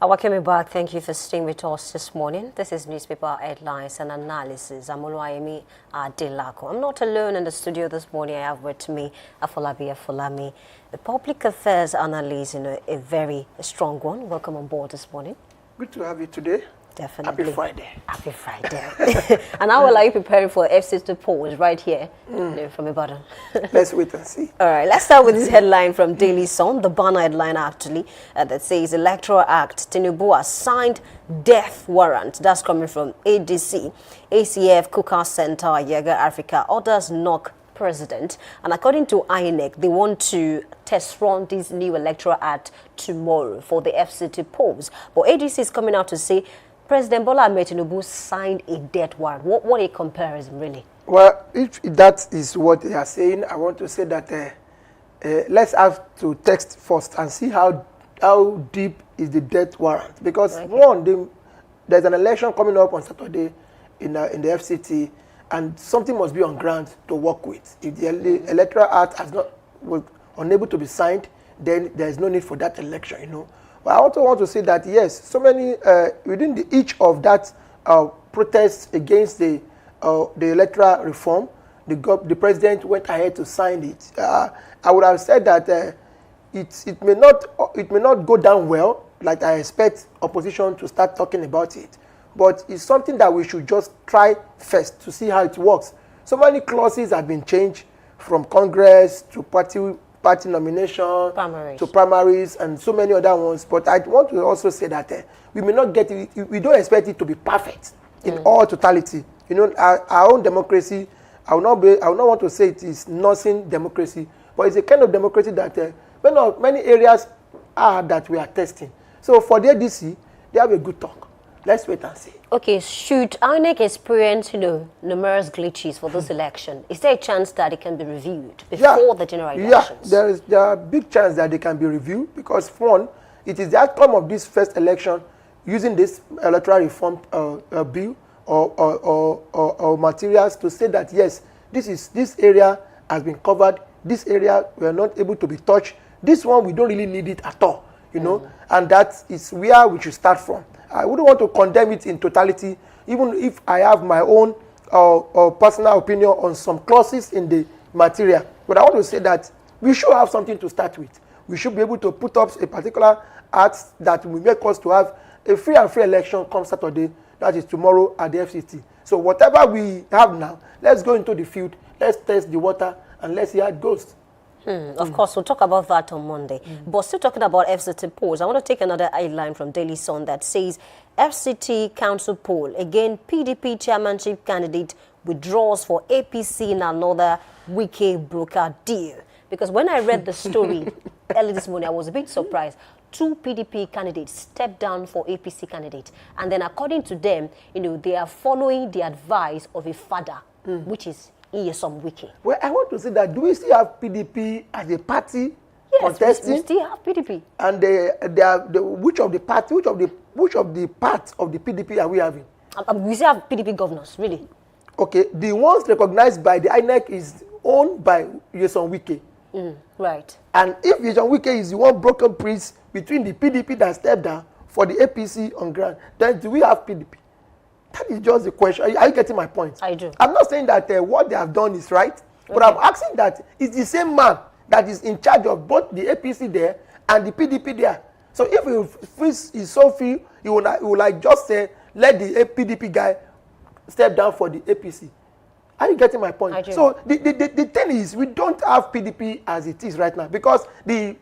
Welcome back. Thank you for staying with us this morning. This is newspaper headlines and analysis. I'm Oluwayemi Adelako. I'm not alone in the studio this morning. I have with me Afolabi, the public affairs analyst, a very strong one. Welcome on board this morning. Good to have you today. Definitely. Happy Friday. Happy Friday. And how are you preparing for FC2 polls right here from Ibadan? Let's wait and see. All right, let's start with this headline from Daily Sun, the banner headline actually, that says Electoral Act, Tinubu has signed death warrant. That's coming from ADC, ACF, Kuka Center, Yega Africa, others knock president. And according to INEC, they want to test run this new Electoral Act tomorrow for the FCT polls. But ADC is coming out to say President Bola Ahmed Tinubu signed a death warrant. What a comparison, really. Well, if that is what they are saying, I want to say that let's have to text first and see how deep is the death warrant. Because there's an election coming up on Saturday in the FCT, and something must be on ground to work with. If the Electoral Act was unable to be signed, then there is no need for that election, But I also want to say that, yes, so many, within each of that protests against the electoral reform, the president went ahead to sign it. I would have said that it may not go down well, like I expect opposition to start talking about it. But it's something that we should just try first to see how it works. So many clauses have been changed from Congress to party nomination, to primaries, and so many other ones. But I want to also say that we may not get it, we don't expect it to be perfect in all totality. Our own democracy, I will not want to say it is nursing democracy, but it's a kind of democracy that many areas are that we are testing. So for the ADC, they have a good talk. Let's wait and see. Okay, should INEC experience, numerous glitches for this election, is there a chance that it can be reviewed before the general elections? Yeah, there are big chance that they can be reviewed because, one, it is the outcome of this first election using this electoral reform bill or materials to say that, yes, this area has been covered, this area we are not able to be touched, this one we don't really need it at all, and that is where we should start from. I wouldn't want to condemn it in totality, even if I have my own personal opinion on some clauses in the material. But I want to say that we should have something to start with. We should be able to put up a particular act that will make us to have a free and fair election come Saturday, that is tomorrow at the FCT. So whatever we have now, let's go into the field, let's test the water, and let's see how it goes. Of course, we'll talk about that on Monday. But still talking about FCT polls, I want to take another headline from Daily Sun that says FCT Council poll. Again, PDP chairmanship candidate withdraws for APC in another Wike broker deal. Because when I read the story early this morning, I was a bit surprised. 2 PDP candidates stepped down for APC candidate. And then according to them, they are following the advice of a father, which is some Wiki. Well, I want to say that, do we still have PDP as a party contesting? We still have PDP. And which of the parts of the PDP are we having? We still have PDP governors, really. Okay, the ones recognized by the INEC is owned by Yeson Wike. Right. And if Yeson Wike is the one broken priest between the PDP that stepped down for the APC on ground, then do we have PDP? That is just the question. Are you getting my point? I do. I'm not saying that what they have done is right, But I'm asking that it's the same man that is in charge of both the APC there and the PDP there. So if he's so free, he will like just say, let the PDP guy step down for the APC. Are you getting my point? So the thing is, we don't have PDP as it is right now, because the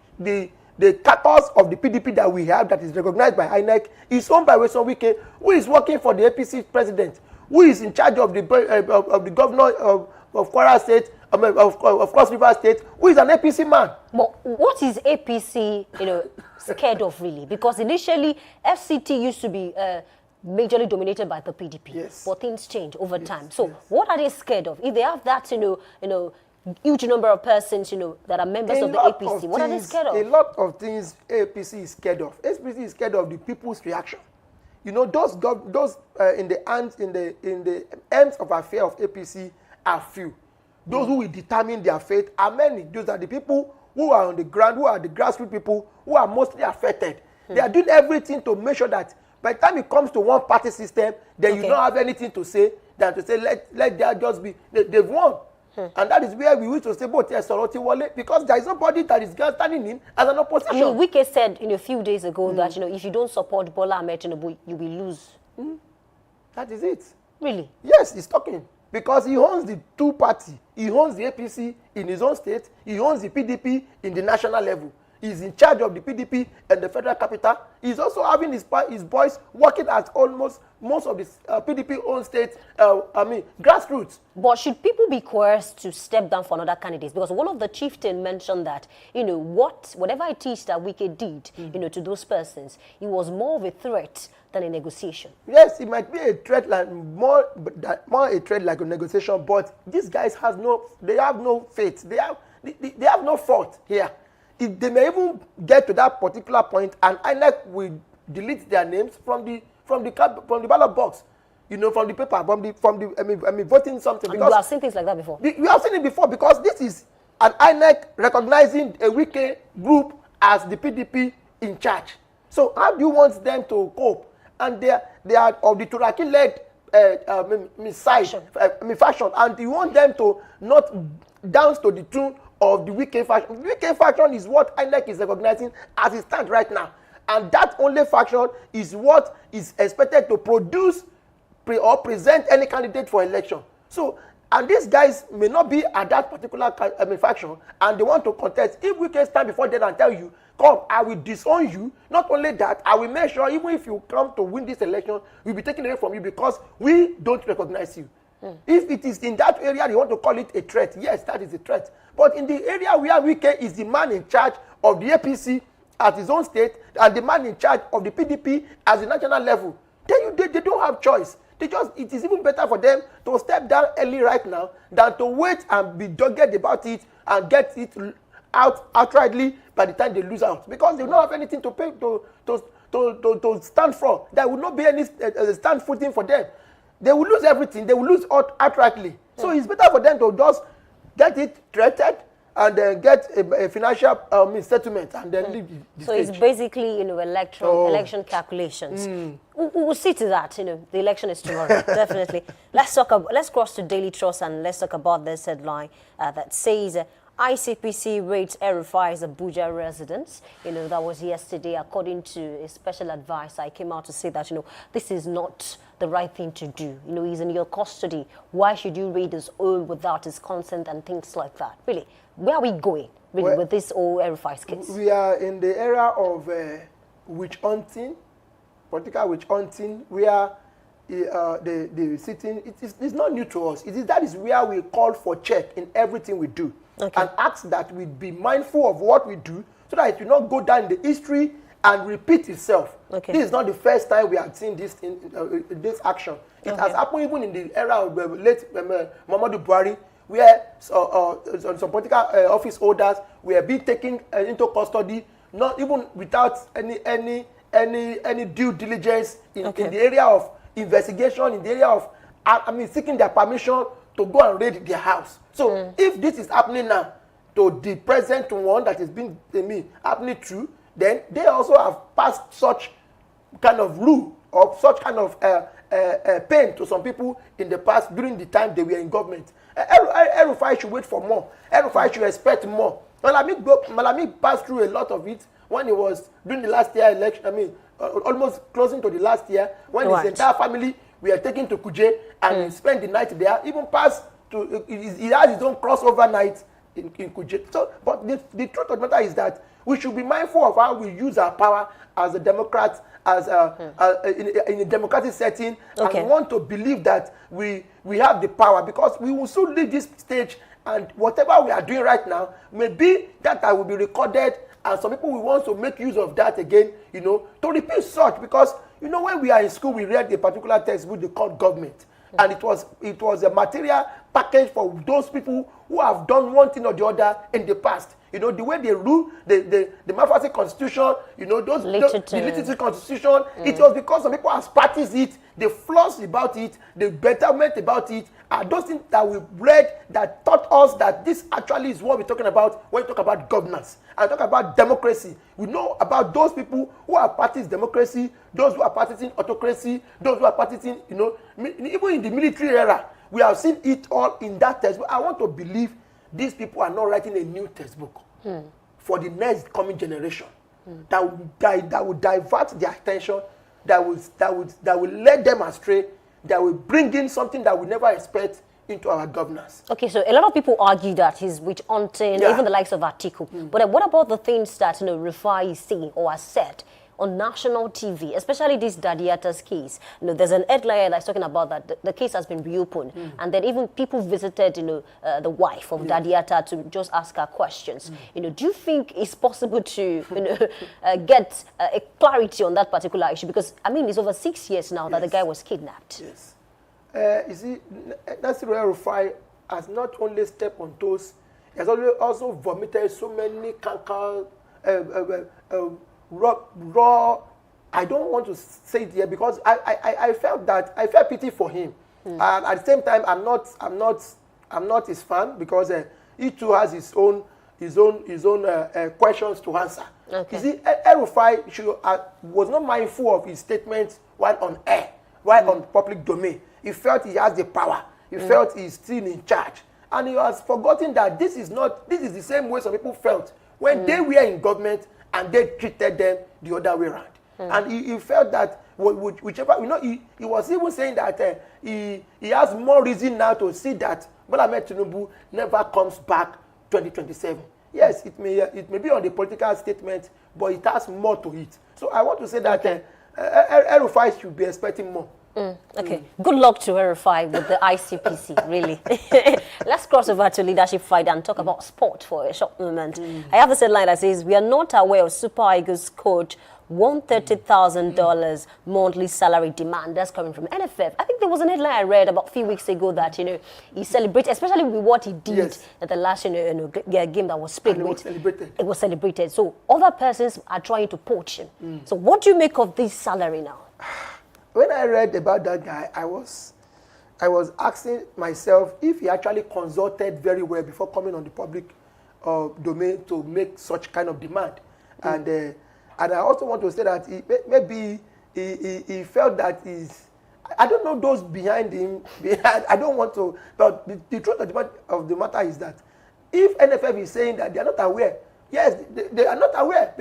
caucus of the PDP that we have that is recognized by INEC is owned by Weston Wike, who is working for the APC president, who is in charge of the governor of Kwara State, of Cross River State, who is an APC man. But what is APC, scared of really? Because initially FCT used to be majorly dominated by the PDP. Yes. But things change over time. So what are they scared of? If they have that, huge number of persons, that are members of the APC, what are they scared of? A lot of things APC is scared of. APC is scared of the people's reaction. Those in the ends of affair of APC are few. Those who will determine their fate are many. Those are the people who are on the ground, who are the grassroots people, who are mostly affected. They are doing everything to make sure that by the time it comes to one party system, then you don't have anything to say than to say let there just be they've won. And that is where we wish to say both Soroti Wale, because there is nobody that is standing in as an opposition. I mean, Wike said a few days ago that if you don't support Bola Ahmed Tinubu, you will lose. That is it. Really? Yes, he's talking. Because he owns the two parties. He owns the APC in his own state. He owns the PDP in the national level. He's in charge of the PDP and the federal capital. He's also having his boys working at almost most of the PDP-owned states, grassroots. But should people be coerced to step down for another candidate? Because one of the chieftain mentioned that, whatever it is that Wike did, to those persons, it was more of a threat than a negotiation. Yes, it might be a threat, like more a threat like a negotiation. But these guys have no faith. They have no fault here. If they may even get to that particular point, and INEC will delete their names from the ballot box, from the paper, from the voting something. Because we have seen things like that before. We have seen it before, because this is an INEC recognizing a Wike group as the PDP in charge. So how do you want them to cope? And they are of the Turaki-led faction, and you want them to not dance to the tune of the Wike faction. Wike faction is what INEC is recognizing as it stands right now. And that only faction is what is expected to produce or present any candidate for election. So, and these guys may not be at that particular faction, and they want to contest. If we can stand before them and tell you, come, I will disown you. Not only that, I will make sure even if you come to win this election, we'll be taken away from you because we don't recognize you. If it is in that area you want to call it a threat, yes, that is a threat. But in the area where Wike is the man in charge of the APC at his own state and the man in charge of the PDP at the national level, then they don't have choice. It is even better for them to step down early right now than to wait and be dogged about it and get it out outrightly by the time they lose out, because they don't have anything to pay to stand for. There will not be any stand footing for them. They will lose everything. They will lose outrightly. So it's better for them to just get it threatened and then get a financial settlement and then leave the so stage. It's basically, election calculations. We'll see to that. The election is tomorrow, definitely. Let's cross to Daily Trust and let's talk about this headline that says ICPC raids El-Rufai's Abuja residence. That was yesterday. According to a special advisor, I came out to say that, this is not the right thing to do. He's in your custody. Why should you raid his home without his consent and things like that? Really, where are we going, really, with this whole El-Rufai's case? We are in the era of witch hunting, political witch hunting, where the sitting, it's not new to us. That is where we call for check in everything we do. Okay. And ask that we be mindful of what we do so that it will not go down in the history and repeat itself. Okay. This is not the first time we have seen this this action. It has happened even in the era of late Muhammadu Buhari, where some political office holders were being taken into custody, not even without any due diligence in the area of investigation, in the area of seeking their permission to go and raid their house. So if this is happening now to the present one that is being happening to, then they also have passed such kind of rule or such kind of pain to some people in the past during the time they were in government. El-Rufai should wait for more. El-Rufai should expect more. Malami passed through a lot of it when he was during the last year election. I mean, almost closing to the last year when his entire family were taken to Kuje and he spent the night there. Even passed to he has his own crossover night in Kuje. So, but the truth of the matter is that we should be mindful of how we use our power as a Democrat, as in a democratic setting, and want to believe that we have the power, because we will soon leave this stage, and whatever we are doing right now, maybe that will be recorded, and some people will want to make use of that again, to repeat such, because, when we are in school, we read a particular textbook they called government, and it was a material package for those people who have done one thing or the other in the past. The way they rule, the Mafasi Constitution, the literacy Constitution, it was because some people have practiced it, the flaws about it, the betterment about it, are those things that we read that taught us that this actually is what we're talking about when we talk about governance and talk about democracy. We know about those people who have practiced democracy, those who are practicing autocracy, those who are practicing, even in the military era, we have seen it all in that textbook. I want to believe these people are not writing a new textbook for the next coming generation that will divert their attention, that will lead them astray, that will bring in something that we never expect into our governance. Okay, so a lot of people argue that he's witch hunting, even the likes of Atiku. But what about the things that Rufai is saying or has said on national TV, especially this Dadiata's case? There's an headline that's talking about that the case has been reopened, and then even people visited, the wife of Dadiata to just ask her questions. Do you think it's possible to, get a clarity on that particular issue? Because it's over 6 years now that the guy was kidnapped. Yes. You see, Nasir El-Rufai has not only stepped on toes, he has also vomited so many canker, raw. I don't want to say it here because I felt pity for him. And at the same time, I'm not his fan, because he too has his own questions to answer. Okay. You see, El-Rufai was not mindful of his statements while on air, while on public domain. He felt he has the power. He felt he's still in charge, and he has forgotten that this is the same way some people felt when they were in government and they treated them the other way around. And he felt that whichever, he was even saying that he has more reason now to see that Bola Ahmed Tinubu never comes back 2027. Yes, it may be on the political statement, but it has more to it. So I want to say that El-Rufai should be expecting more. Okay. Good luck to El-Rufai with the ICPC, really. Let's cross over to leadership fight and talk about sport for a short moment. I have a headline that says, we are not aware of Super Eagles coach $130,000 monthly salary demand. That's coming from NFF. I think there was an headline I read about a few weeks ago that, he celebrated, especially with what he did at the last game that was played. It was celebrated. So other persons are trying to poach him. So what do you make of this salary now? When I read about that guy, I was asking myself if he actually consulted very well before coming on the public domain to make such kind of demand. And I also want to say that maybe he felt that I don't know those behind him. I don't want to, but the truth of the matter is that if NFF is saying that they are not aware, yes, they are not aware,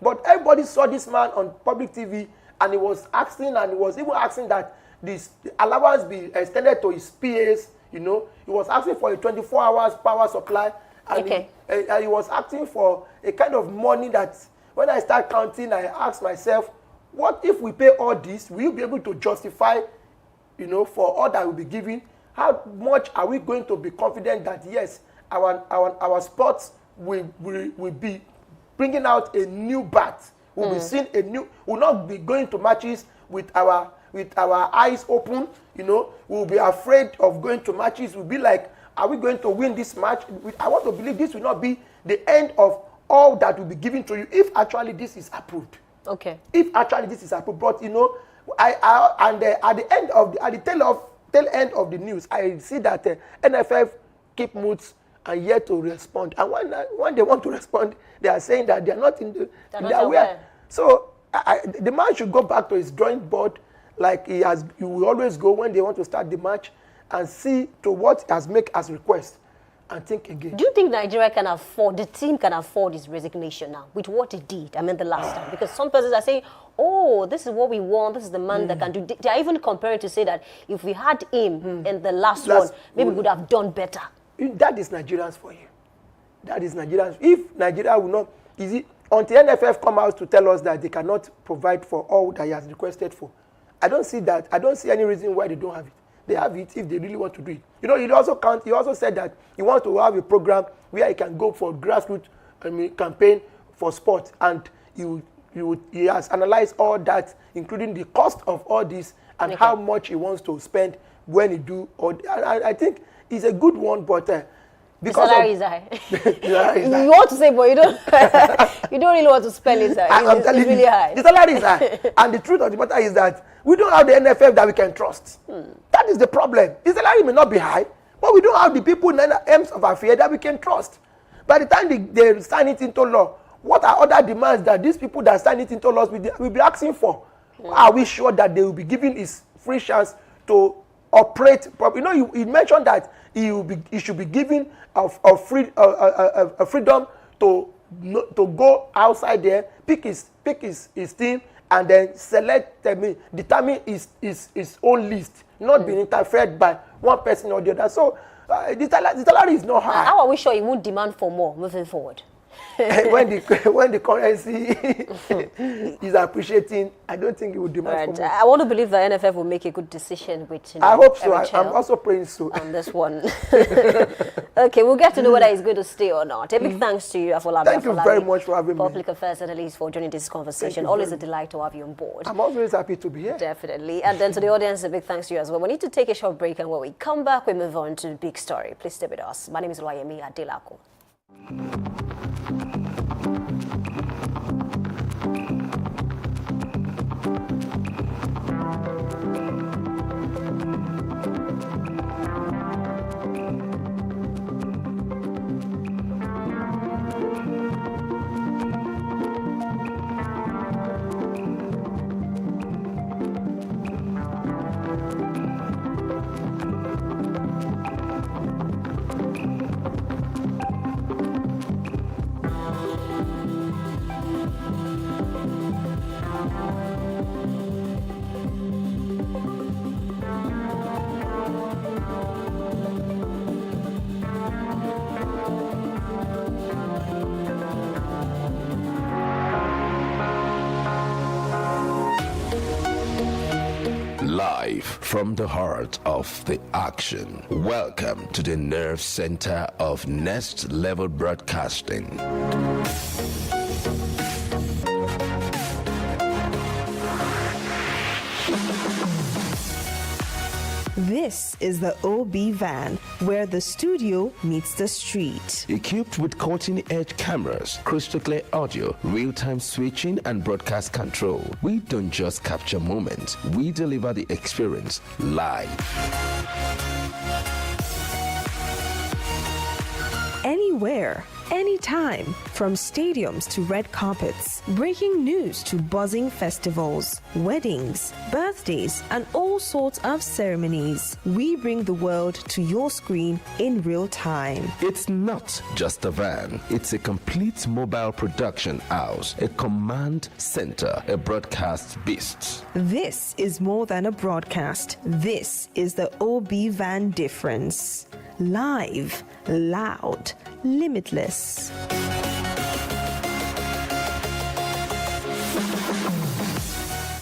but everybody saw this man on public TV. And he was asking that the allowance be extended to his PAs, He was asking for a 24 hours power supply. And he was asking for a kind of money that, when I start counting, I ask myself, what if we pay all this? Will you be able to justify, for all that will be given? How much are we going to be confident that, yes, our sports will be bringing out a new bat? We'll be seeing we'll not be going to matches with our eyes open, We'll be afraid of going to matches. We'll be like, are we going to win this match? I want to believe this will not be the end of all that will be given to you if actually this is approved. Okay. If actually this is approved. But, at the tail end of the news, I see that NFF keep moods and yet to respond. And when they want to respond, they are saying that they are not in the aware. So the man should go back to his drawing board, like he will always go when they want to start the match, and see to what has made as request and think again. Do you think Nigeria can afford, the team can afford his resignation now with what he did? I mean, the last time. Because some persons are saying, oh, this is what we want, this is the man that can do. They are even comparing to say that if we had him in the last one, maybe we would have done better. That is Nigerians for you. That is Nigerians. If Nigeria will not, is it until NFF come out to tell us that they cannot provide for all that he has requested for? I don't see that. I don't see any reason why they don't have it. They have it if they really want to do it. You know, he also said that he wants to have a program where he can go for grassroots campaign for sport, and he has analyzed all that, including the cost of all this and how much he wants to spend when he do. I think it's a good one, but because the salary is high. You want to say, but you don't. You don't really want to spend it. It's really high. The salary is high, and the truth of the matter is that we don't have the NFF that we can trust. That is the problem. The salary may not be high, but we don't have the people in the aims of affairs that we can trust. By the time they sign it into law, what are other demands that these people that sign it into law will be asking for? Are we sure that they will be given his free chance to operate? You know, he mentioned that he should be given a freedom to go outside there, pick his team, and then determine his own list, not being interfered by one person or the other. So the salary is not high. How are we sure he won't demand for more moving forward? when the currency is appreciating, I don't think it will demand for more. I want to believe the NFF will make a good decision with I hope so. I'm also praying so. On this one. Okay, we'll get to know whether he's going to stay or not. A big thanks to you, Afolabi. Thank you very much for having me. Public Affairs Analyst, for joining this conversation. Always a delight to have you on board. I'm always happy to be here. Definitely. And then to the audience, a big thanks to you as well. We need to take a short break, and when we come back, we move on to the big story. Please stay with us. My name is Loyemi Adelako. Live from the heart of the action. Welcome to the nerve center of Next Level Broadcasting. This is the OB van, where the studio meets the street. Equipped with cutting-edge cameras, crystal clear audio, real-time switching, and broadcast control, we don't just capture moments, we deliver the experience live. Anywhere, anytime, from stadiums to red carpets, breaking news to buzzing festivals, weddings, birthdays, and all sorts of ceremonies. We bring the world to your screen in real time. It's not just a van, it's a complete mobile production house, a command center, a broadcast beast. This is more than a broadcast. This is the OB van difference. Live, loud, limitless.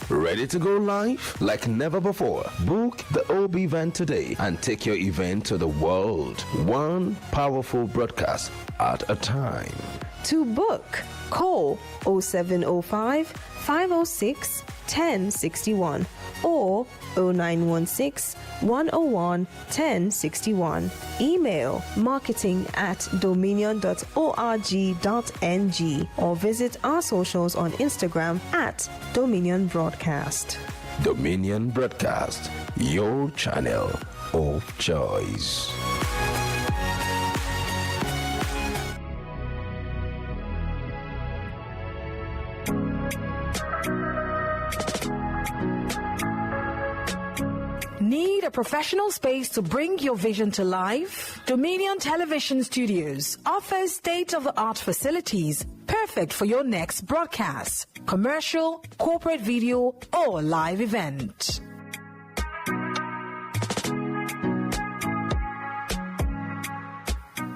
Ready to go live? Like never before. Book the OB van today and take your event to the world. One powerful broadcast at a time. To book, call 0705 506 1061 or 0916 101 1061. Email marketing@dominion.org.ng or visit our socials on Instagram @Dominion Broadcast. Dominion Broadcast, your channel of choice. Need a professional space to bring your vision to life? Dominion Television Studios offers state-of-the-art facilities perfect for your next broadcast, commercial, corporate video, or live event.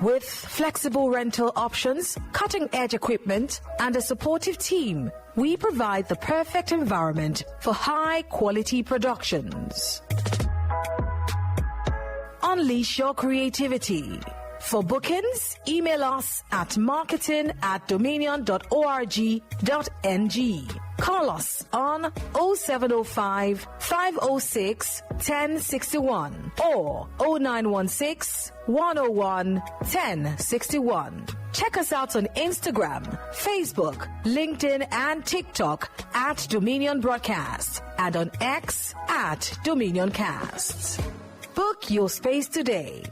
With flexible rental options, cutting-edge equipment, and a supportive team, we provide the perfect environment for high-quality productions. Unleash your creativity. For bookings, email us at marketing@dominion.org.ng. Call us on 0705 506 1061 or 0916 101 1061. Check us out on Instagram, Facebook, LinkedIn, and TikTok at Dominion Broadcast and on X at Dominion Casts. Book your space today.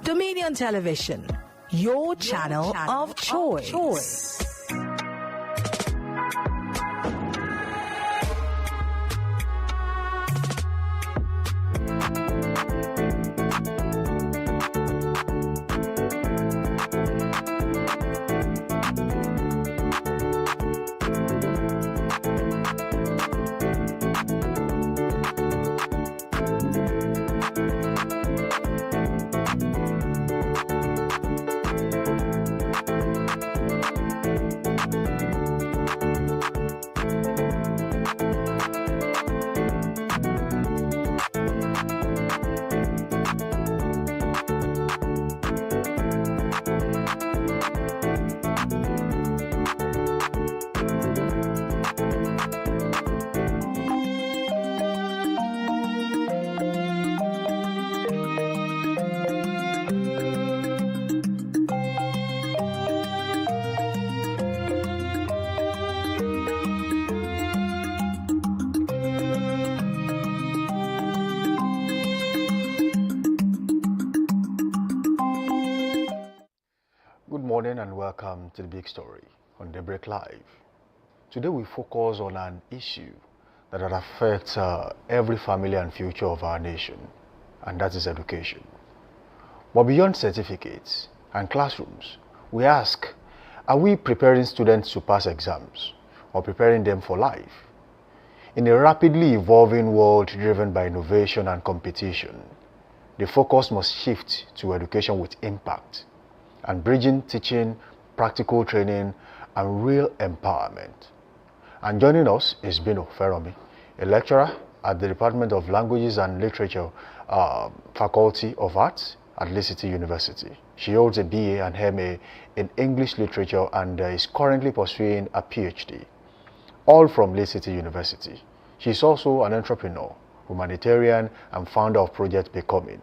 Dominion Television, your channel of choice. Good morning and welcome to the big story on Daybreak Live. Today we focus on an issue that affects every family and future of our nation, and that is education. But beyond certificates and classrooms, we ask, are we preparing students to pass exams or preparing them for life? In a rapidly evolving world driven by innovation and competition, the focus must shift to education with impact and bridging teaching, practical training, and real empowerment. And joining us is Bino Feromi, a lecturer at the Department of Languages and Literature, Faculty of Arts at Lee City University. She holds a BA and MA in English Literature and is currently pursuing a PhD, all from Lee City University. She is also an entrepreneur, humanitarian, and founder of Project Becoming,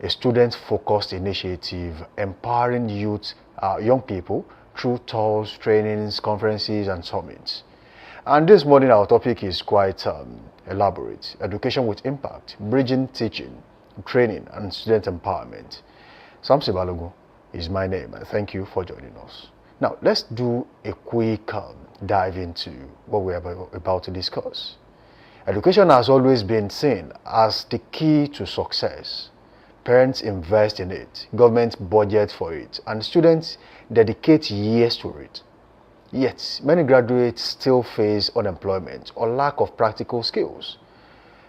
a student-focused initiative empowering young people through tours, trainings, conferences, and summits. And this morning our topic is quite elaborate: education with impact, bridging teaching, training, and student empowerment. Samsi Balogun is my name, and thank you for joining us. Now, let's do a quick dive into what we're about to discuss. Education has always been seen as the key to success. Parents invest in it, government budget for it, and students dedicate years to it. Yet, many graduates still face unemployment or lack of practical skills.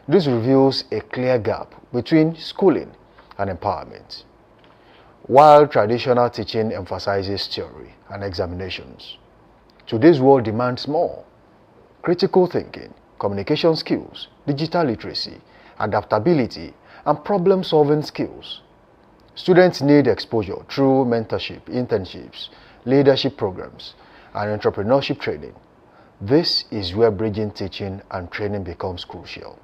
This reveals a clear gap between schooling and empowerment. While traditional teaching emphasizes theory and examinations, today's world demands more: critical thinking, communication skills, digital literacy, adaptability, and problem-solving skills. Students need exposure through mentorship, internships, leadership programs, and entrepreneurship training. This is where bridging teaching and training becomes crucial.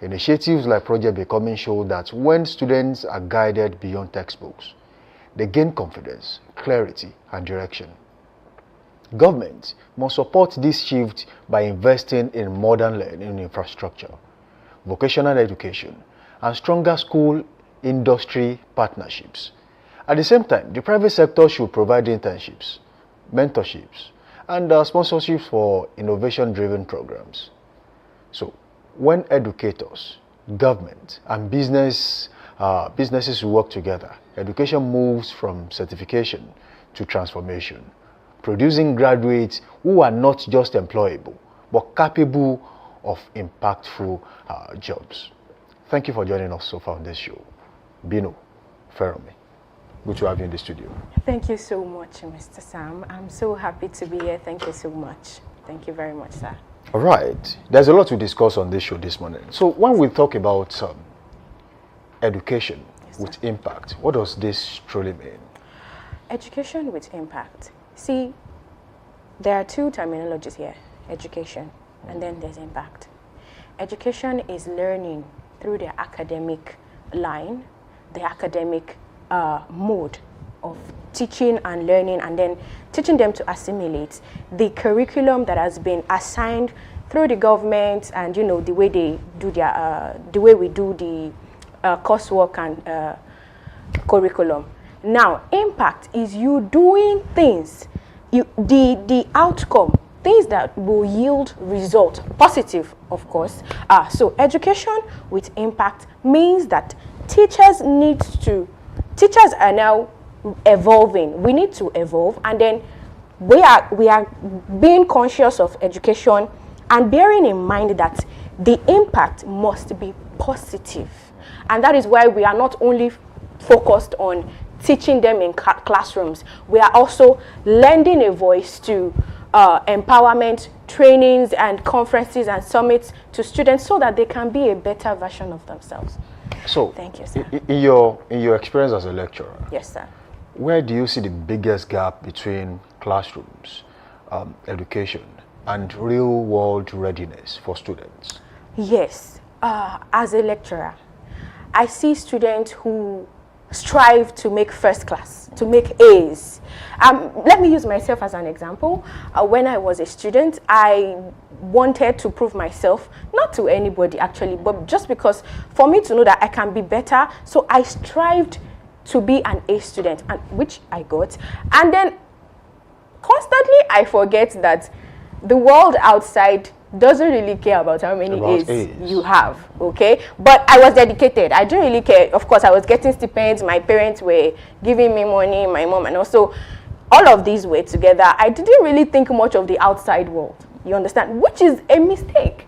Initiatives like Project Becoming show that when students are guided beyond textbooks, they gain confidence, clarity, and direction. Government must support this shift by investing in modern learning infrastructure, vocational education, and stronger school-industry partnerships. At the same time, the private sector should provide internships, mentorships, and sponsorships for innovation-driven programs. So, when educators, government and businesses work together, education moves from certification to transformation, producing graduates who are not just employable, but capable of impactful jobs. Thank you for joining us so far on this show. Bino, Feromi, good to have you in the studio. Thank you so much, Mr. Sam. I'm so happy to be here. Thank you so much. Thank you very much, sir. All right. There's a lot to discuss on this show this morning. So when we talk about education with impact, what does this truly mean? Education with impact. See, there are two terminologies here, education, and then there's impact. Education is learning through the academic line, the academic mode of teaching and learning, and then teaching them to assimilate the curriculum that has been assigned through the government, and you know the way they do their the way we do the coursework and curriculum. Now, impact is you doing things, the outcome, things that will yield result, positive, of course. So education with impact means that teachers are now evolving. We need to evolve, and then we are being conscious of education and bearing in mind that the impact must be positive. And that is why we are not only focused on teaching them in classrooms, we are also lending a voice to empowerment trainings and conferences and summits to students so that they can be a better version of themselves. So, thank you, sir. In your experience as a lecturer, yes, sir, where do you see the biggest gap between classrooms, education, and real-world readiness for students? Yes, as a lecturer, I see students who strive to make first class, to make A's. Let me use myself as an example. When I was a student, I wanted to prove myself, not to anybody actually, but just because for me to know that I can be better, so I strived to be an A student, and which I got. And then constantly I forget that the world outside doesn't really care about how many A's you have, okay? But I was dedicated. I didn't really care. Of course, I was getting stipends. My parents were giving me money, my mom, and also all of these were together. I didn't really think much of the outside world, you understand? Which is a mistake.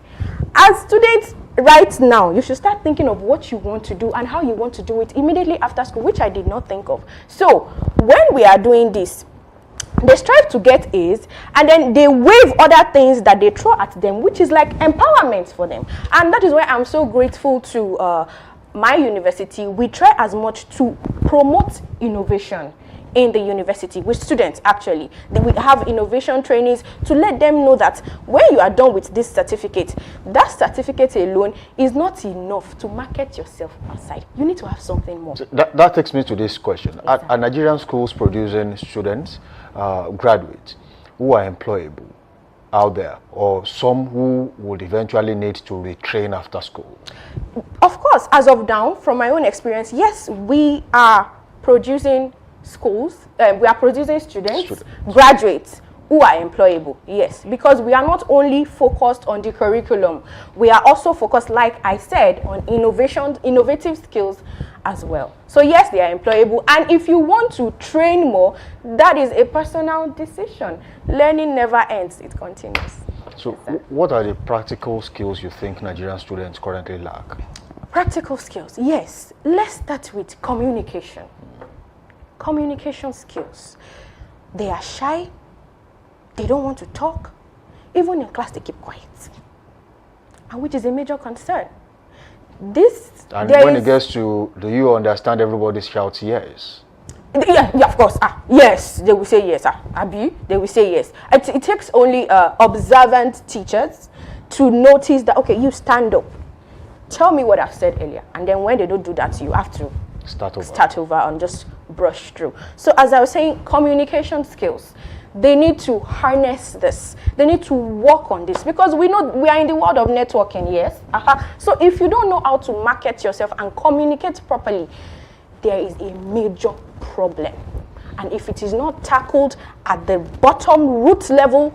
As students right now, you should start thinking of what you want to do and how you want to do it immediately after school, which I did not think of. So when we are doing this, they strive to get A's, and then they waive other things that they throw at them, which is like empowerment for them. And that is why I'm so grateful to my university. We try as much to promote innovation in the university with students. Actually, we have innovation trainings to let them know that when you are done with this certificate, that certificate alone is not enough to market yourself outside. You need to have something more. So that takes me to this question. Exactly. Are Nigerian schools producing students, graduates who are employable out there, or some who would eventually need to retrain after school? Of course, as of now, from my own experience, yes, we are producing schools, we are producing students, graduates who are employable, yes, because we are not only focused on the curriculum, we are also focused, like I said, on innovative skills as well. So yes, they are employable, and if you want to train more, that is a personal decision. Learning never ends, it continues. So what are the practical skills you think Nigerian students currently lack? Practical skills, yes. Let's start with communication. Communication skills. They are shy, they don't want to talk, even in class they keep quiet, and which is a major concern. And when it gets to, do you understand everybody shouts yes? Yeah, of course. Yes, they will say yes. Abi, they will say yes. It takes only observant teachers to notice that, okay, you stand up, tell me what I've said earlier, and then when they don't do that, you have to start over and just brush through. So as I was saying, communication skills, they need to harness this. They need to work on this, because we know we are in the world of networking, yes. So if you don't know how to market yourself and communicate properly, there is a major problem. And if it is not tackled at the bottom root level,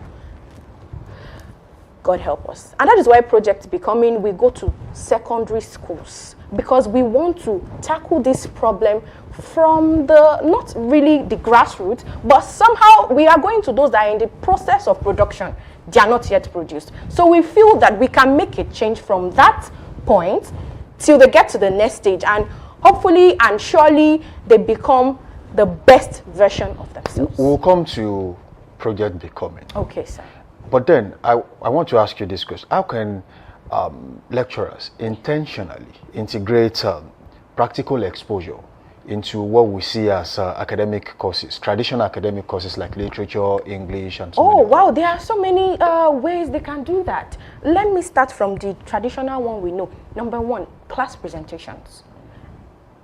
God help us. And that is why Project Becoming, we go to secondary schools, because we want to tackle this problem from the, not really the grassroots, but somehow we are going to those that are in the process of production. They are not yet produced. So we feel that we can make a change from that point till they get to the next stage, and hopefully and surely they become the best version of themselves. We'll come to Project Becoming. Okay, sir. But then I want to ask you this question. How can lecturers intentionally integrate practical exposure into what we see as academic courses, traditional academic courses like literature, English, and so on? Oh, wow, there are so many ways they can do that. Let me start from the traditional one we know. Number one, class presentations.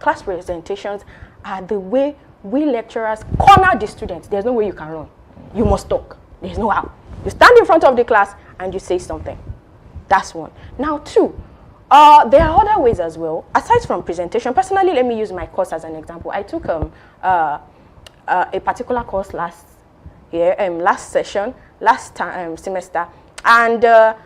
Class presentations are the way we lecturers corner the students. There's no way you can run. You must talk. There's no how. You stand in front of the class and you say something. That's one. Now, two, there are other ways as well. Aside from presentation, personally, let me use my course as an example. I took a particular course last year, last semester, and I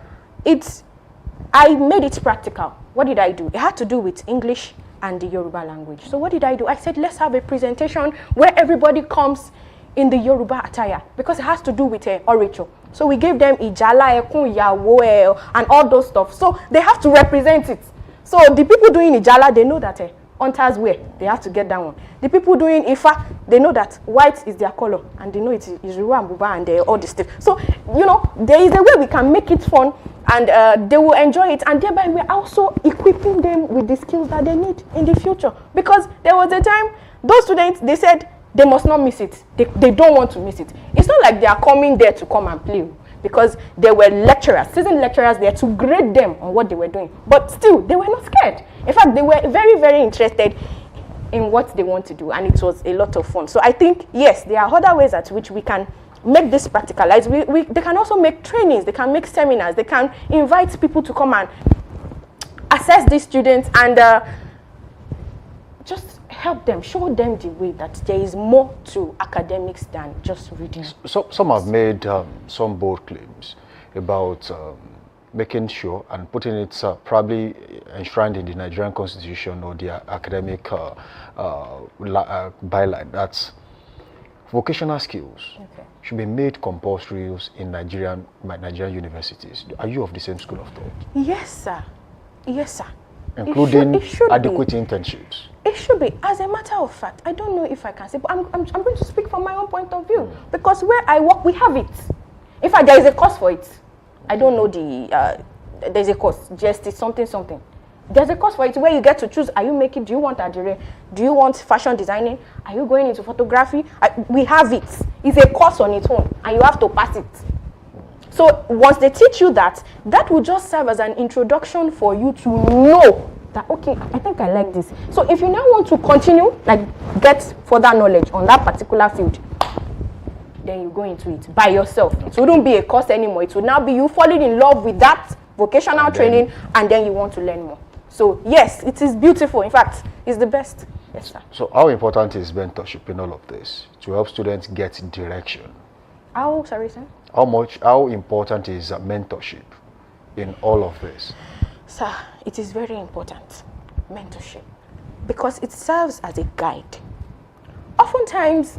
made it practical. What did I do? It had to do with English and the Yoruba language. So what did I do? I said, let's have a presentation where everybody comes in the Yoruba attire, because it has to do with orature. So we gave them Ijala, Ekun, Yawo, and all those stuff. So they have to represent it. So the people doing Ijala, they know that hunters wear. They have to get that one. The people doing Ifa, they know that white is their color, and they know it is Ruwa and Buba and all this stuff. So, you know, there is a way we can make it fun, and they will enjoy it, and thereby we're also equipping them with the skills that they need in the future. Because there was a time, those students, they said, they must not miss it. They don't want to miss it. It's not like they are coming there to come and play, because they were lecturers, seasoned lecturers there to grade them on what they were doing. But still, they were not scared. In fact, they were very, very interested in what they want to do, and it was a lot of fun. So I think, yes, there are other ways at which we can make this practicalized. They can also make trainings, they can make seminars, they can invite people to come and assess these students, and just help them, show them the way that there is more to academics than just reading. So, some have made some bold claims about making sure and putting it probably enshrined in the Nigerian Constitution or the academic byline that vocational skills should be made compulsory in Nigerian universities. Are you of the same school of thought? Yes, sir. Yes, sir. Including it should adequate be. internships. It should be. As a matter of fact, I don't know if I can say, but I'm going to speak from my own point of view. Because where I work, we have it. In fact, there is a course for it. I don't know there's a course, GST something. There's a course for it where you get to choose, do you want adire? Do you want fashion designing? Are you going into photography? We have it. It's a course on its own, and you have to pass it. So once they teach you that will just serve as an introduction for you to know that, okay, I think I like this. So if you now want to continue, like get further knowledge on that particular field, then you go into it by yourself. It wouldn't be a course anymore. It would now be you falling in love with that vocational training, and then you want to learn more. So yes, it is beautiful. In fact, it's the best. Yes, sir. So how important is mentorship in all of this to help students get direction? Sorry, sir? How important is mentorship in all of this? Sir, it is very important, mentorship, because it serves as a guide. Oftentimes,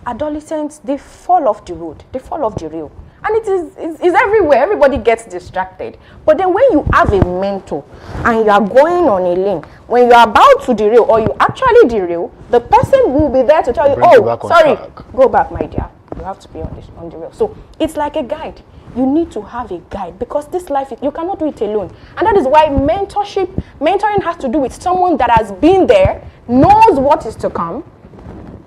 adolescents, they fall off the road, they fall off the rail. And it's everywhere, everybody gets distracted. But then when you have a mentor and you are going on a lane, when you are about to derail or you actually derail, the person will be there to tell you, oh, sorry, go back, my dear. You have to be on the rail. So it's like a guide. You need to have a guide, because this life, you cannot do it alone. And that is why mentoring has to do with someone that has been there, knows what is to come,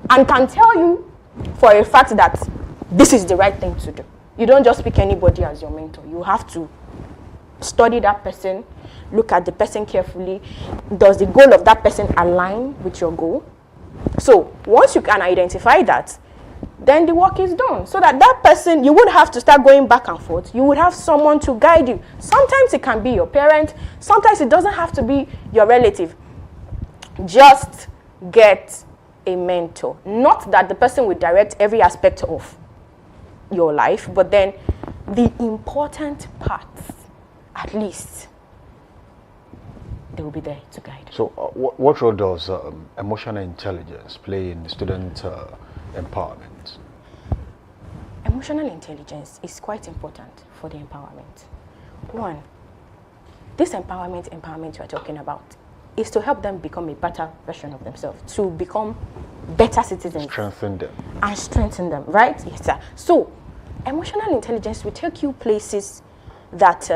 and can tell you for a fact that this is the right thing to do. You don't just pick anybody as your mentor. You have to study that person, look at the person carefully. Does the goal of that person align with your goal? So once you can identify that, then the work is done. So that person, you would have to start going back and forth. You would have someone to guide you. Sometimes it can be your parent. Sometimes it doesn't have to be your relative. Just get a mentor. Not that the person will direct every aspect of your life, but then the important parts, at least, they will be there to guide. So what role does emotional intelligence play in student empowerment? Emotional intelligence is quite important for the empowerment. One, this empowerment we're talking about is to help them become a better version of themselves, to become better citizens. Strengthen them. And strengthen them, right? Yes, sir. So, emotional intelligence will take you places that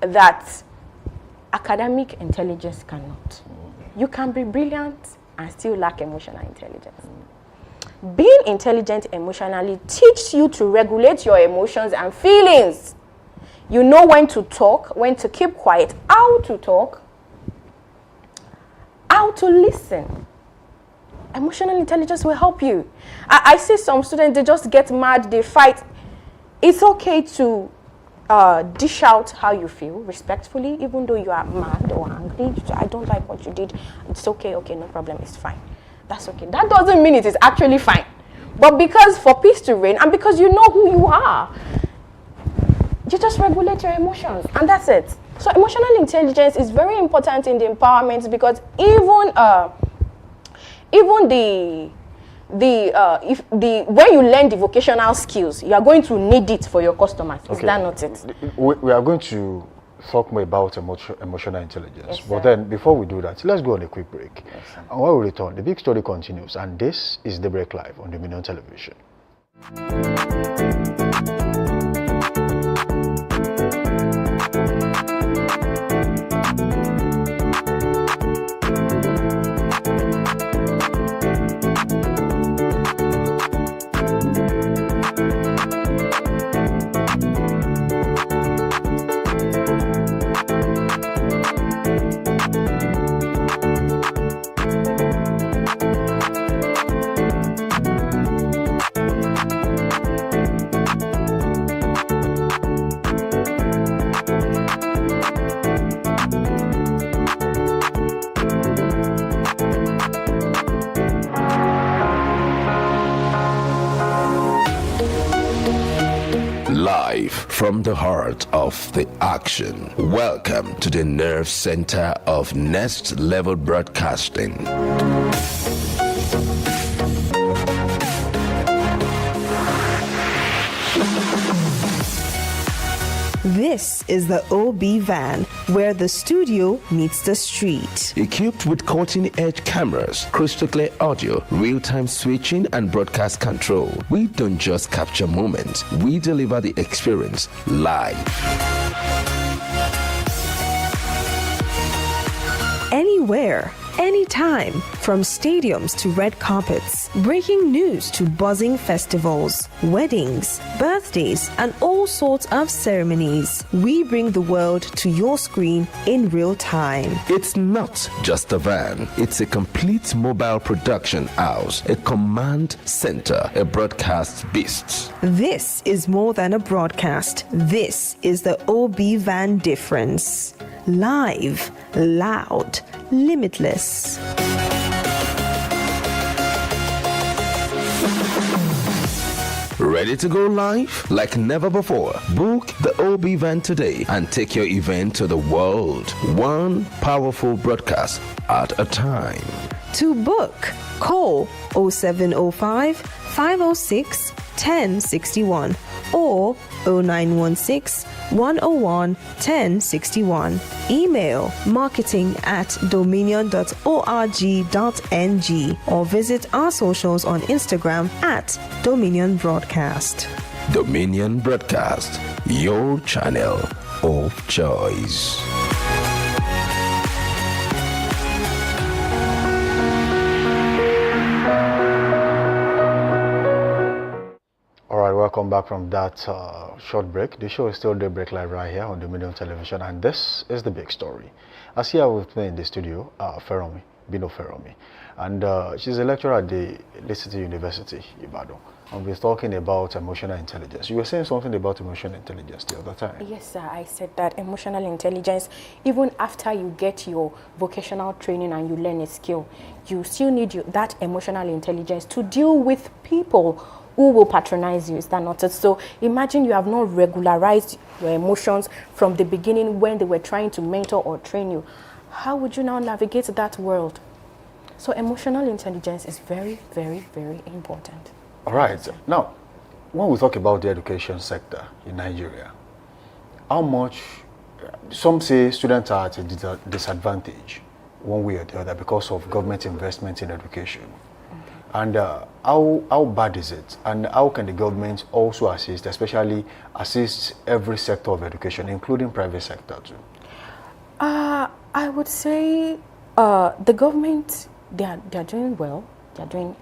that academic intelligence cannot. You can be brilliant and still lack emotional intelligence. Being intelligent emotionally teaches you to regulate your emotions and feelings. You know when to talk, when to keep quiet, how to talk, how to listen. Emotional intelligence will help you. I see some students, they just get mad, they fight. It's okay to dish out how you feel respectfully, even though you are mad or angry. I don't like what you did. It's okay, no problem, it's fine. That's okay. That doesn't mean it is actually fine. But because for peace to reign and because you know who you are, you just regulate your emotions and that's it. So emotional intelligence is very important in the empowerment because even when you learn the vocational skills, you are going to need it for your customers. Is that not it? We are going to talk more about emotional intelligence. Yes, but then before we do that, let's go on a quick break. Yes, and when we return, the big story continues. And this is Daybreak Live on Dominion Television. Live from the heart of the action. Welcome to the nerve center of Next Level Broadcasting. This is the OB van, where the studio meets the street. Equipped with cutting-edge cameras, crystal clear audio, real-time switching, and broadcast control, we don't just capture moments, we deliver the experience live. Anywhere, anytime, from stadiums to red carpets, breaking news to buzzing festivals, weddings, birthdays, and all sorts of ceremonies. We bring the world to your screen in real time. It's not just a van, it's a complete mobile production house, a command center, a broadcast beast. This is more than a broadcast. This is the OB van difference. Live, loud, limitless. Ready to go live? Like never before. Book the OB van today and take your event to the world. One powerful broadcast at a time. To book, call 0705 506 1061 or 0916 101 1061. Email marketing@dominion.org.ng or visit our socials on Instagram @Dominion Broadcast. Dominion Broadcast, your channel of choice. Welcome back from that short break. The show is still Daybreak Live right here on Dominion Television, and this is the big story. As here with me in the studio, Bino Feromi, and she's a lecturer at the City University, Ibadan. And we're talking about emotional intelligence. You were saying something about emotional intelligence the other time. Yes, sir. I said that emotional intelligence, even after you get your vocational training and you learn a skill, you still need that emotional intelligence to deal with people who will patronize you? Is that not it? So imagine you have not regularized your emotions from the beginning when they were trying to mentor or train you. How would you now navigate that world? So emotional intelligence is very, very, very important. All right. Now, when we talk about the education sector in Nigeria, how much, some say students are at a disadvantage one way or the other because of government investment in education. And how bad is it? And how can the government also assist, especially assist every sector of education, including private sector too? I would say the government, they are doing well. They are doing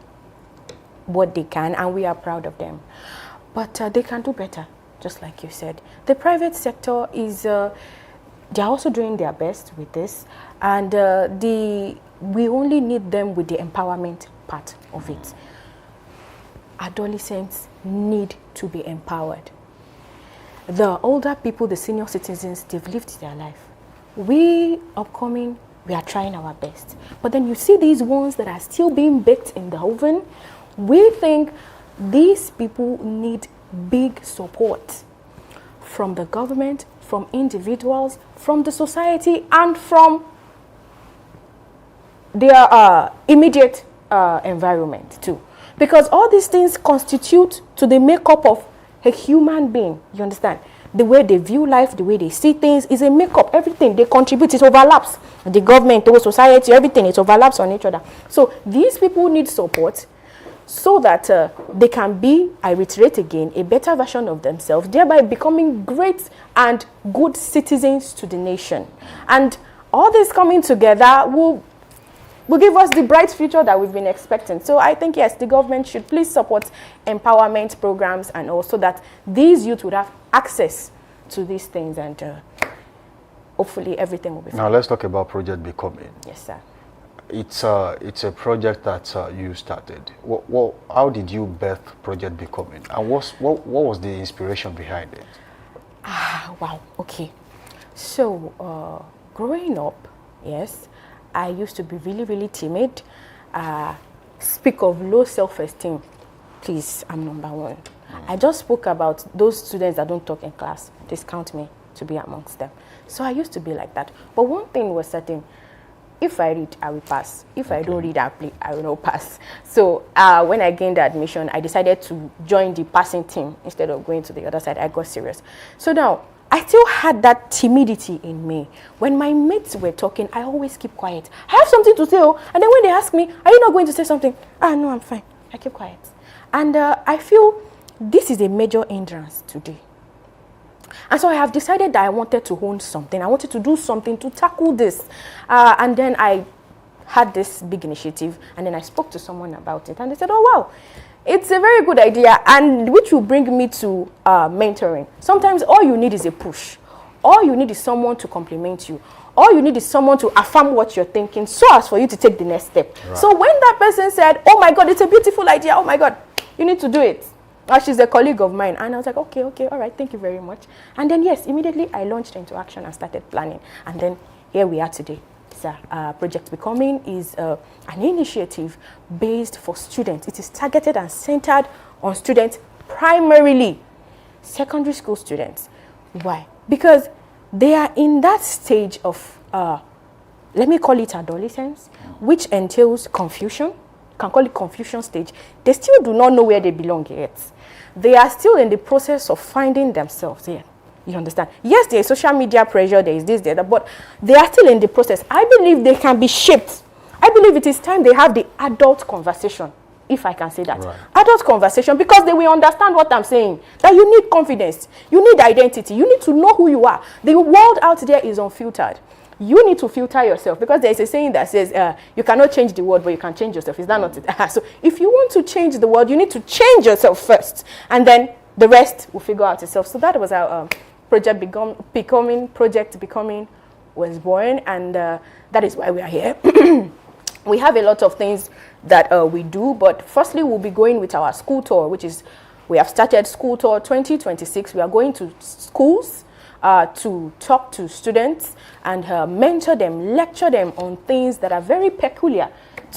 what they can, and we are proud of them. But they can do better, just like you said. The private sector is, they are also doing their best with this, and we only need them with the empowerment part of it. Adolescents need to be empowered. The older people, the senior citizens, they've lived their life. We upcoming, we are trying our best. But then you see these ones that are still being baked in the oven. We think these people need big support from the government, from individuals, from the society, and from their immediate environment too. Because all these things constitute to the makeup of a human being, you understand? The way they view life, the way they see things is a makeup. Everything they contribute, it overlaps. The government, the society, everything, it overlaps on each other. So these people need support so that they can be, I reiterate again, a better version of themselves, thereby becoming great and good citizens to the nation. And all this coming together will give us the bright future that we've been expecting. So I think, yes, the government should please support empowerment programs, and also that these youth would have access to these things, and hopefully everything will be fine. Now let's talk about Project Becoming. Yes, sir. It's a project that you started. How did you birth Project Becoming, and what was the inspiration behind it? Wow, okay. So growing up, yes, I used to be really, really timid. Speak of low self-esteem. Please, I'm number one. I just spoke about those students that don't talk in class. Discount me to be amongst them. So I used to be like that. But one thing was certain. If I read, I will pass. If I don't read, I will not pass. So when I gained admission, I decided to join the passing team instead of going to the other side. I got serious. So now, I still had that timidity in me. When my mates were talking, I always keep quiet. I have something to say, and then when they ask me, are you not going to say something? No, I'm fine. I keep quiet. And I feel this is a major hindrance today. And so I have decided that I wanted to own something. I wanted to do something to tackle this. And then I had this big initiative, and then I spoke to someone about it, and they said, oh, wow, it's a very good idea, and which will bring me to mentoring. Sometimes all you need is a push. All you need is someone to compliment you. All you need is someone to affirm what you're thinking so as for you to take the next step. Right. So when that person said, oh my God, it's a beautiful idea. Oh my God, you need to do it. She's a colleague of mine. And I was like, okay, all right, thank you very much. And then, yes, immediately I launched into action and started planning. And then here we are today. Project Becoming is an initiative based for students. It is targeted and centered on students, primarily secondary school students. Why? Because they are in that stage of, let me call it adolescence, which entails confusion. You can call it confusion stage. They still do not know where they belong yet. They are still in the process of finding themselves here. You understand? Yes, there is social media pressure, there is this, there, that, but they are still in the process. I believe they can be shaped. I believe it is time they have the adult conversation, if I can say that. Right. Adult conversation, because they will understand what I'm saying. That you need confidence, you need identity, you need to know who you are. The world out there is unfiltered. You need to filter yourself, because there is a saying that says you cannot change the world, but you can change yourself. Is that not it? So if you want to change the world, you need to change yourself first, and then the rest will figure out itself. So that was our Project Becoming was born, and that is why we are here. We have a lot of things that we do, but firstly we'll be going with our school tour, which is, we have started School Tour 2026. We are going to schools to talk to students and mentor them, lecture them on things that are very peculiar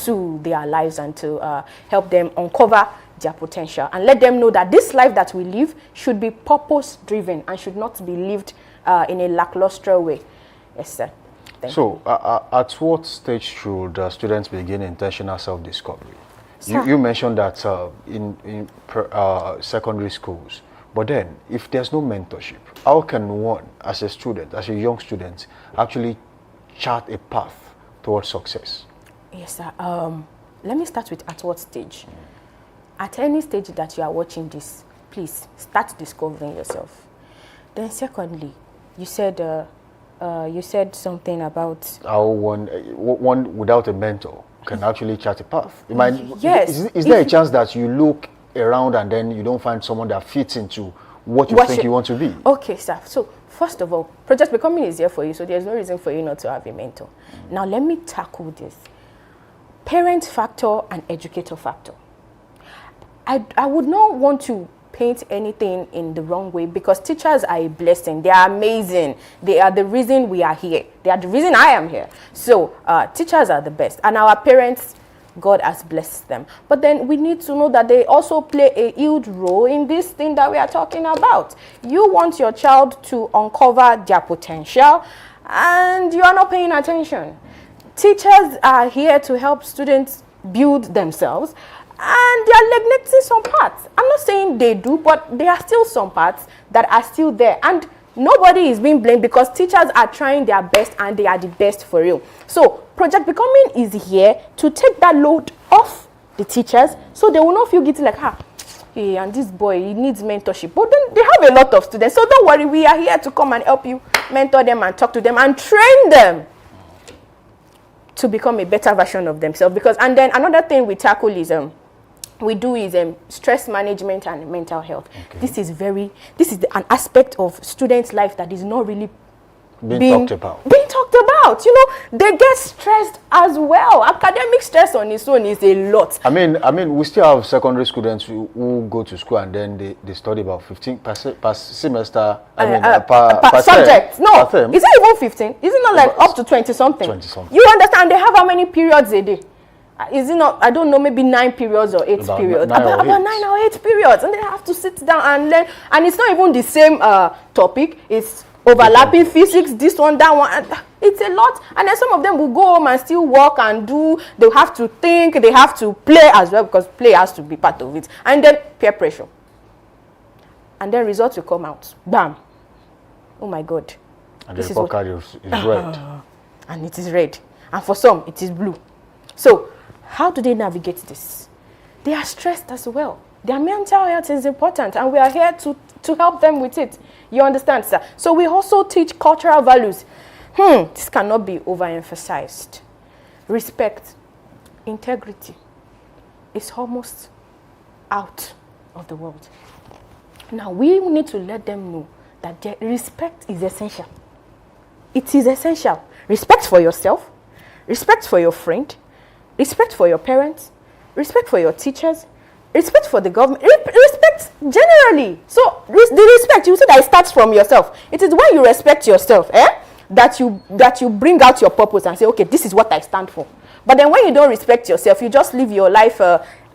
to their lives, and to help them uncover their potential and let them know that this life that we live should be purpose-driven and should not be lived in a lackluster way. Yes, sir. So, at what stage should students begin intentional self-discovery? You mentioned that in secondary schools, but then if there's no mentorship, how can one, as a student, as a young student, actually chart a path towards success? Yes, sir. Let me start with at what stage. At any stage that you are watching this, please start discovering yourself. Then secondly, you said something about how one without a mentor can actually chart a path. Yes. Is there a chance that you look around and then you don't find someone that fits into what you think you want to be? Okay, sir. So first of all, Project Becoming is here for you, so there's no reason for you not to have a mentor. Now let me tackle this. Parent factor and educator factor. I would not want to paint anything in the wrong way because teachers are a blessing. They are amazing. They are the reason we are here. They are the reason I am here. So teachers are the best. And our parents, God has blessed them. But then we need to know that they also play a huge role in this thing that we are talking about. You want your child to uncover their potential and you are not paying attention. Teachers are here to help students build themselves. And they are neglecting some parts. I'm not saying they do, but there are still some parts that are still there. And nobody is being blamed because teachers are trying their best and they are the best for real. So Project Becoming is here to take that load off the teachers so they will not feel guilty like, hey, and this boy, he needs mentorship. But then they have a lot of students. So don't worry, we are here to come and help you mentor them and talk to them and train them to become a better version of themselves. And then another thing we tackle is stress management and mental health. Okay. This is an aspect of students' life that is not really being talked about. You know, they get stressed as well. Academic stress on its own is a lot. I mean, we still have secondary students who go to school and then they study about 15 per semester. Per subject. Term, no, per term. Is it even 15? Is it not like up to 20 something? 20 something. You understand? They have how many periods a day? Is it not, I don't know, maybe 9 periods or 8 periods? About 9 or 8 periods. And they have to sit down and learn. And it's not even the same topic. It's overlapping physics, this one, that one. And it's a lot. And then some of them will go home and still work and do. They'll have to think. They have to play as well because play has to be part of it. And then peer pressure. And then results will come out. Bam. Oh my God. And the report card is red. And it is red. And for some, it is blue. So, how do they navigate this? They are stressed as well. Their mental health is important and we are here to help them with it. You understand, sir? So we also teach cultural values. This cannot be overemphasized. Respect, integrity is almost out of the world. Now we need to let them know that respect is essential. It is essential. Respect for yourself, respect for your friend, respect for your parents, respect for your teachers, respect for the government, respect generally. So the respect, you say that it starts from yourself. It is when you respect yourself, that you bring out your purpose and say, okay, this is what I stand for. But then when you don't respect yourself, you just live your life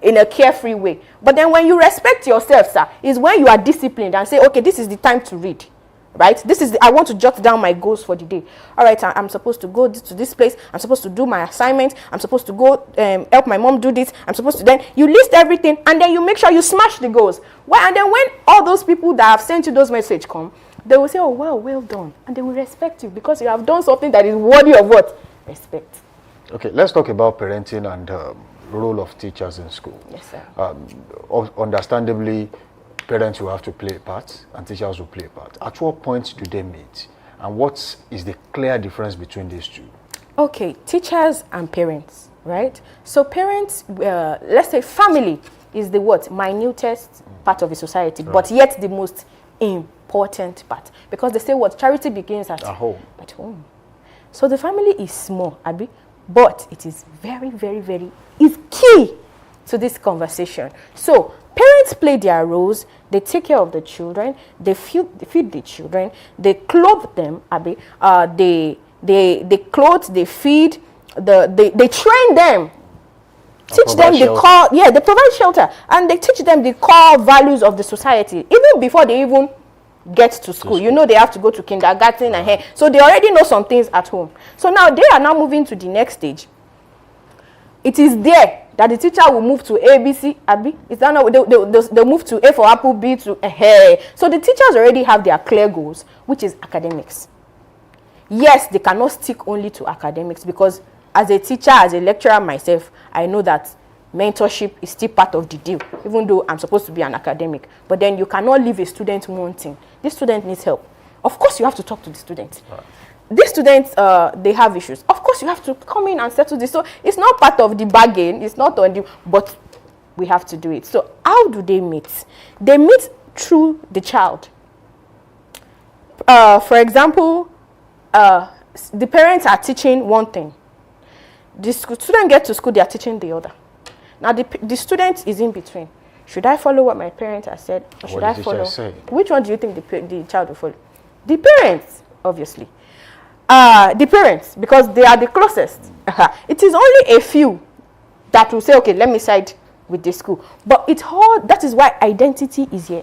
in a carefree way. But then when you respect yourself, sir, is when you are disciplined and say, okay, this is the time to read. Right? I want to jot down my goals for the day. All right, I'm supposed to go to this place. I'm supposed to do my assignment. I'm supposed to go help my mom do this. I'm supposed to then you list everything and then you make sure you smash the goals. Well, and then when all those people that have sent you those messages come, they will say, oh, well done. And they will respect you because you have done something that is worthy of what? Respect. Okay, let's talk about parenting and role of teachers in school. Yes, sir. Understandably, parents will have to play a part and teachers will play a part. At what point do they meet? And what is the clear difference between these two? Okay, teachers and parents, right? So parents, let's say family is the what? Minutest part of a society, right, but yet the most important part. Because they say what? Charity begins at home. At home. So the family is small, Abi, but it is very, very, very, is key to this conversation. So parents play their roles. They take care of the children. They feed the children. They clothe them. Abi. They clothe. They feed. They train them teach them the core, they provide shelter, and they teach them the core values of the society, even before they even get to school. You know, they have to go to kindergarten and here, so they already know some things at home. So now they are now moving to the next stage. It is there that the teacher will move to A, B, C, Abi. Is that not, they'll move to A for apple, B to So the teachers already have their clear goals, which is academics. Yes, they cannot stick only to academics, because as a teacher, as a lecturer myself, I know that mentorship is still part of the deal, even though I'm supposed to be an academic. But then you cannot leave a student wanting. This student needs help. Of course, you have to talk to the student. Right. These students, they have issues. Of course, you have to come in and settle this. So it's not part of the bargain. It's not on the, but we have to do it. So how do they meet? They meet through the child. For example, the parents are teaching one thing. The student gets to school, they are teaching the other. Now the student is in between. Should I follow what my parents have said, or should I follow? Which one do you think the child will follow? The parents, obviously. The parents, because they are the closest. It is only a few that will say, okay, let me side with the school. But that is why identity is here.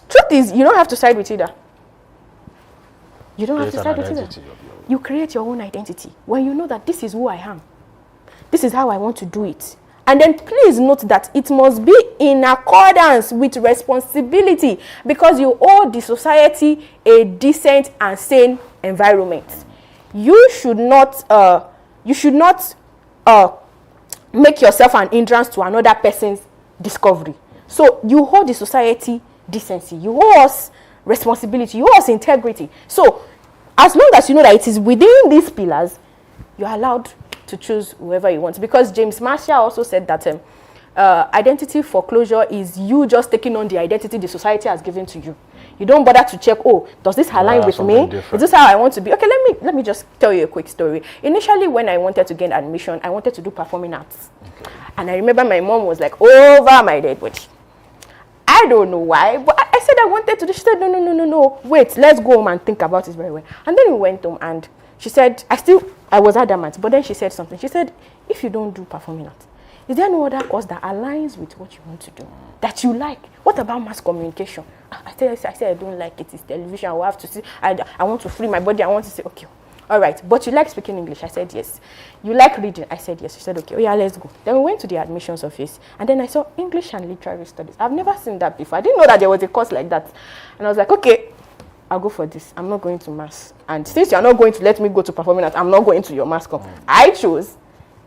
Truth is, you don't have to side with either. You don't have to side with either. You create your own identity when you know that this is who I am. This is how I want to do it. And then please note that it must be in accordance with responsibility, because you owe the society a decent and sane environment. You should not make yourself an hindrance to another person's discovery. So you owe the society decency. You owe us responsibility. You owe us integrity. So as long as you know that it is within these pillars, you are allowed to choose whoever you want. Because James Marshall also said that identity foreclosure is you just taking on the identity the society has given to you. You don't bother to check, oh, does this align with me? Different. Is this how I want to be? Okay, let me just tell you a quick story. Initially, when I wanted to gain admission, I wanted to do performing arts. Okay. And I remember my mom was like, over my dead body. I don't know why, but I said I wanted to do. She said, no. Wait, let's go home and think about it very well. And then we went home, and she said, I was adamant, but then she said something. She said, if you don't do performing arts, is there no other course that aligns with what you want to do, that you like? What about mass communication? I said I don't like it. It's television. I will have to see. I want to free my body. I want to say, okay, all right. But you like speaking English? I said yes. You like reading? I said yes. She said, okay, oh yeah, let's go. Then we went to the admissions office, and then I saw English and literary studies. I've never seen that before. I didn't know that there was a course like that. And I was like, okay, I'll go for this. I'm not going to mass. And since you're not going to let me go to performing arts, I'm not going to your mass com. I chose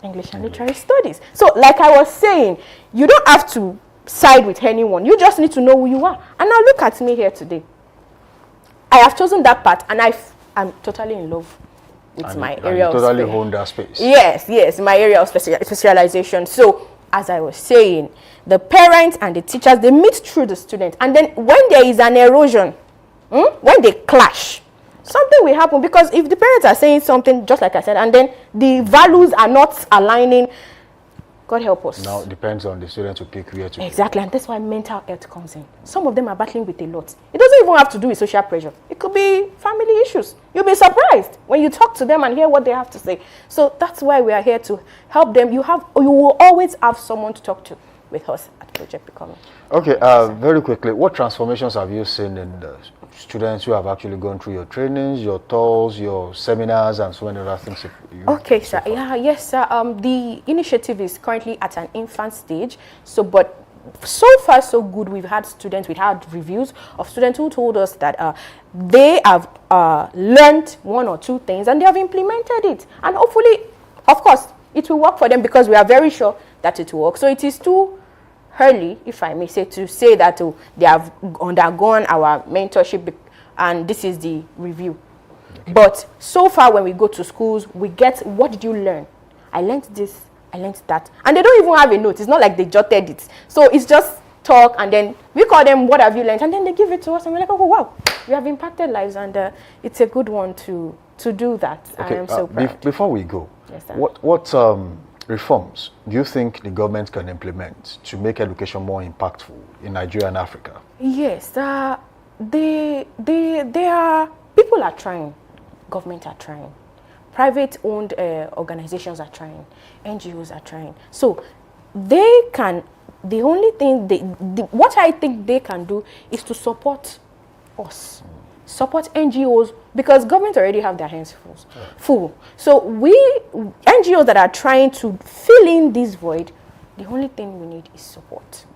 English and literary studies. So like I was saying, you don't have to side with anyone. You just need to know who you are. And now look at me here today. I have chosen that path, and I'm totally in love with my area of totally honed that space. Yes, my area of specialization. So as I was saying, the parents and the teachers, they meet through the students. And then when there is an erosion, when they clash, something will happen. Because if the parents are saying something, just like I said, and then the values are not aligning, God help us. Now it depends on the student to pick where to Exactly, and that's why mental health comes in. Some of them are battling with a lot. It doesn't even have to do with social pressure. It could be family issues. You'll be surprised when you talk to them and hear what they have to say. So that's why we are here to help them. You will always have someone to talk to with us at Project Becoming. Okay, very quickly, what transformations have you seen in the students who have actually gone through your trainings, your tours, your seminars, and so many other things? Okay, sir. Yes, sir. The initiative is currently at an infant stage. But so far, so good. We've had reviews of students who told us that they have learned one or two things and they have implemented it. And hopefully, of course, it will work for them, because we are very sure that it will work. So it is too early, if I may say, to say that they have undergone our mentorship and this is the review. Okay. But so far, when we go to schools, we get, what did you learn? I learned this, I learned that. And they don't even have a note. It's not like they jotted it. So it's just talk, and then we call them, what have you learned? And then they give it to us, and we're like, oh, wow, we have impacted lives, and it's a good one to do that. Okay. I am so proud. Before we go, yes, what reforms do you think the government can implement to make education more impactful in Nigeria and Africa? Yes, people are trying, government are trying, private-owned organizations are trying, NGOs are trying. So the only thing what I think they can do is to support us, support NGOs, because government already have their hands full. So NGOs that are trying to fill in this void, the only thing we need is support.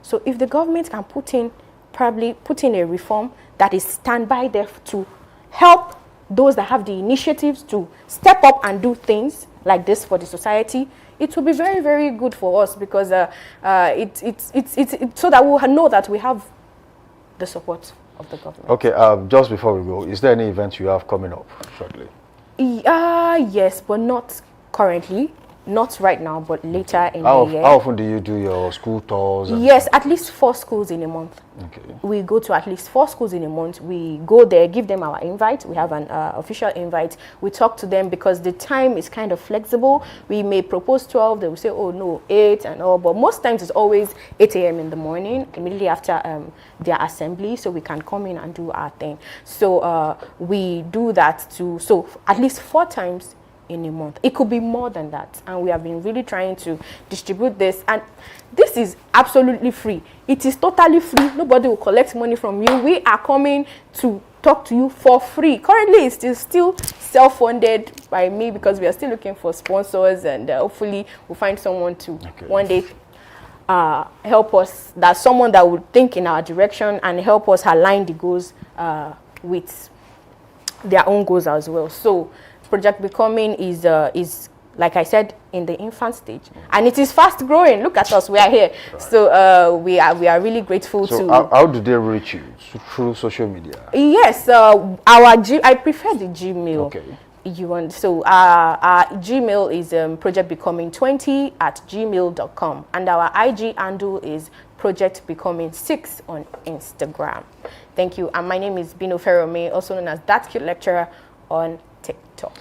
So if the government can put in a reform that is standby there to help those that have the initiatives to step up and do things like this for the society, it will be very, very good for us, because it's so that we'll know that we have the support of the government. Okay, just before we go, is there any event you have coming up shortly? Yes, but not currently. Not right now, but later in the year. How often do you do your school tours? Yes, at least 4 schools in a month. Okay. We go to at least 4 schools in a month. We go there, give them our invite. We have an official invite. We talk to them because the time is kind of flexible. We may propose 12. They will say, oh, no, 8 and all. But most times it's always 8 a.m. in the morning, immediately after their assembly, so we can come in and do our thing. So we do that so at least 4 times in a month. It could be more than that, and we have been really trying to distribute this, and this is absolutely free. It is totally free. Nobody will collect money from you. We are coming to talk to you for free. Currently it's still self-funded by me, because we are still looking for sponsors, and hopefully we'll find someone to one day help us. That's someone that would think in our direction and help us align the goals with their own goals as well. So Project Becoming is like I said, in the infant stage, and it is fast growing. Look at us, we are here. Right. So we are really grateful to. How do they reach you? Through social media? Yes, I prefer the Gmail. Okay. Our Gmail is projectbecoming20@gmail.com, and our IG handle is projectbecoming6 on Instagram. Thank you. And my name is Bino Ferrome, also known as That Cute Lecturer on TikTok.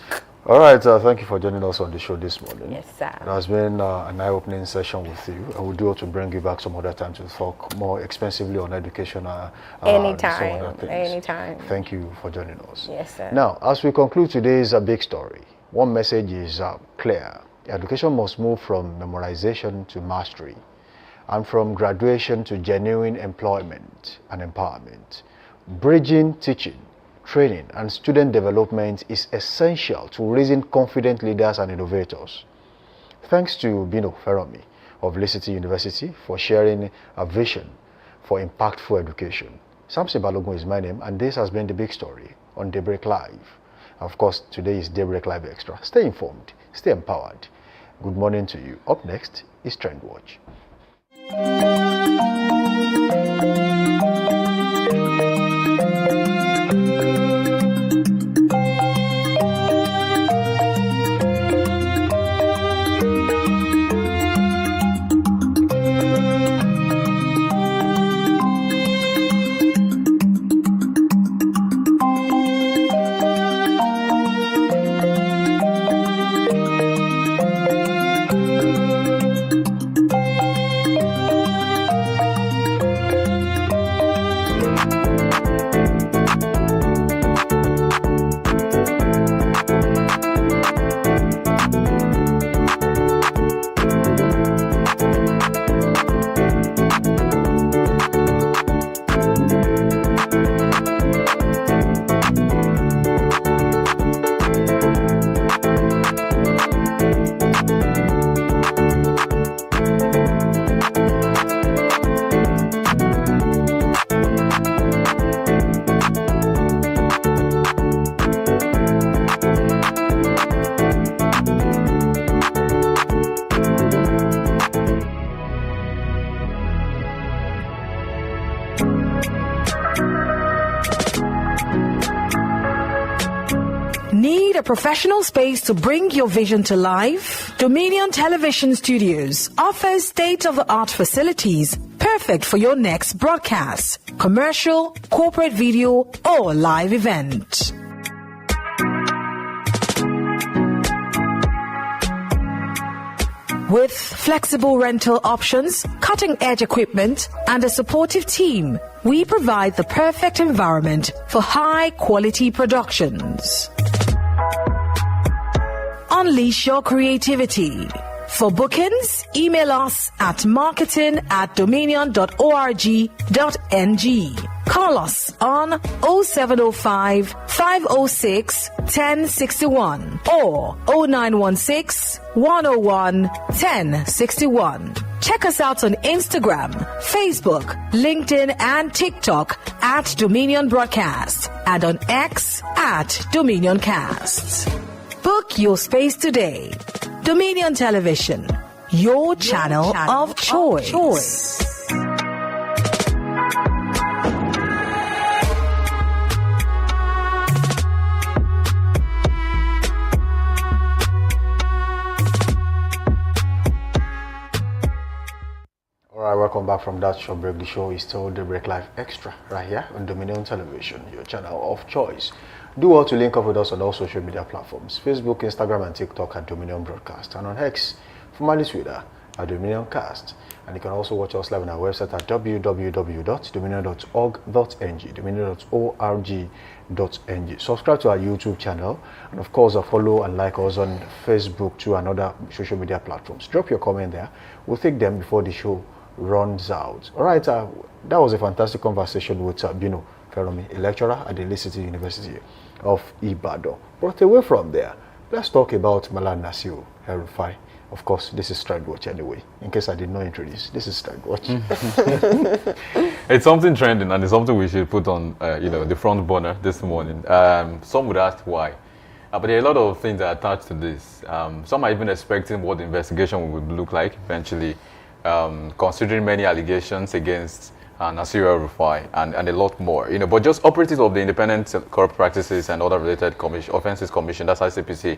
All right, thank you for joining us on the show this morning. Yes, sir. It has been an eye-opening session with you. I will do want to bring you back some other time to talk more extensively on education. Anytime. Thank you for joining us. Yes, sir. Now, as we conclude today's big story, one message is clear. Education must move from memorization to mastery, and from graduation to genuine employment and empowerment. Bridging teaching, training, and student development is essential to raising confident leaders and innovators. Thanks to Bino Ferrome of Lee City University for sharing a vision for impactful education. Samson Balogun is my name, and this has been The Big Story on Daybreak Live. Of course, today is Daybreak Live Extra. Stay informed, stay empowered. Good morning to you. Up next is Trend Watch. Need a professional space to bring your vision to life? Dominion Television Studios offers state-of-the-art facilities perfect for your next broadcast, commercial, corporate video, or live event. With flexible rental options, cutting-edge equipment, and a supportive team, we provide the perfect environment for high-quality productions. Unleash your creativity. For bookings, email us at marketing@dominion.org.ng. Call us on 0705 506 1061 or 0916 101 1061. Check us out on Instagram, Facebook, LinkedIn, and TikTok at Dominion Broadcast and on X at Dominion Cast. Book your space today. Dominion Television, your channel of choice. Alright, welcome back from that short break. The show is still Daybreak Live Extra right here on Dominion Television, your channel of choice. Do well to link up with us on all social media platforms, Facebook, Instagram, and TikTok at Dominion Broadcast, and on X, formerly Twitter, at Dominion Cast. And you can also watch us live on our website at www.dominion.org.ng, dominion.org.ng. Subscribe to our YouTube channel, and of course, follow and like us on Facebook too and other social media platforms. Drop your comment there. We'll take them before the show runs out. All right, that was a fantastic conversation with Bino Feromi, a lecturer at the City University of Ibadan. But away from there, let's talk about Malam Nasir El-Rufai. Of course, this is Stride Watch anyway. In case I did not introduce, this is Stride Watch. It's something trending, and it's something we should put on, the front burner this morning. Some would ask why, but there are a lot of things that are attached to this. Some are even expecting what the investigation would look like eventually, considering many allegations against Nasir El-Rufai and a lot more. But just operatives of the Independent Corrupt Practices and Other Related Offences Commission, that's ICPC,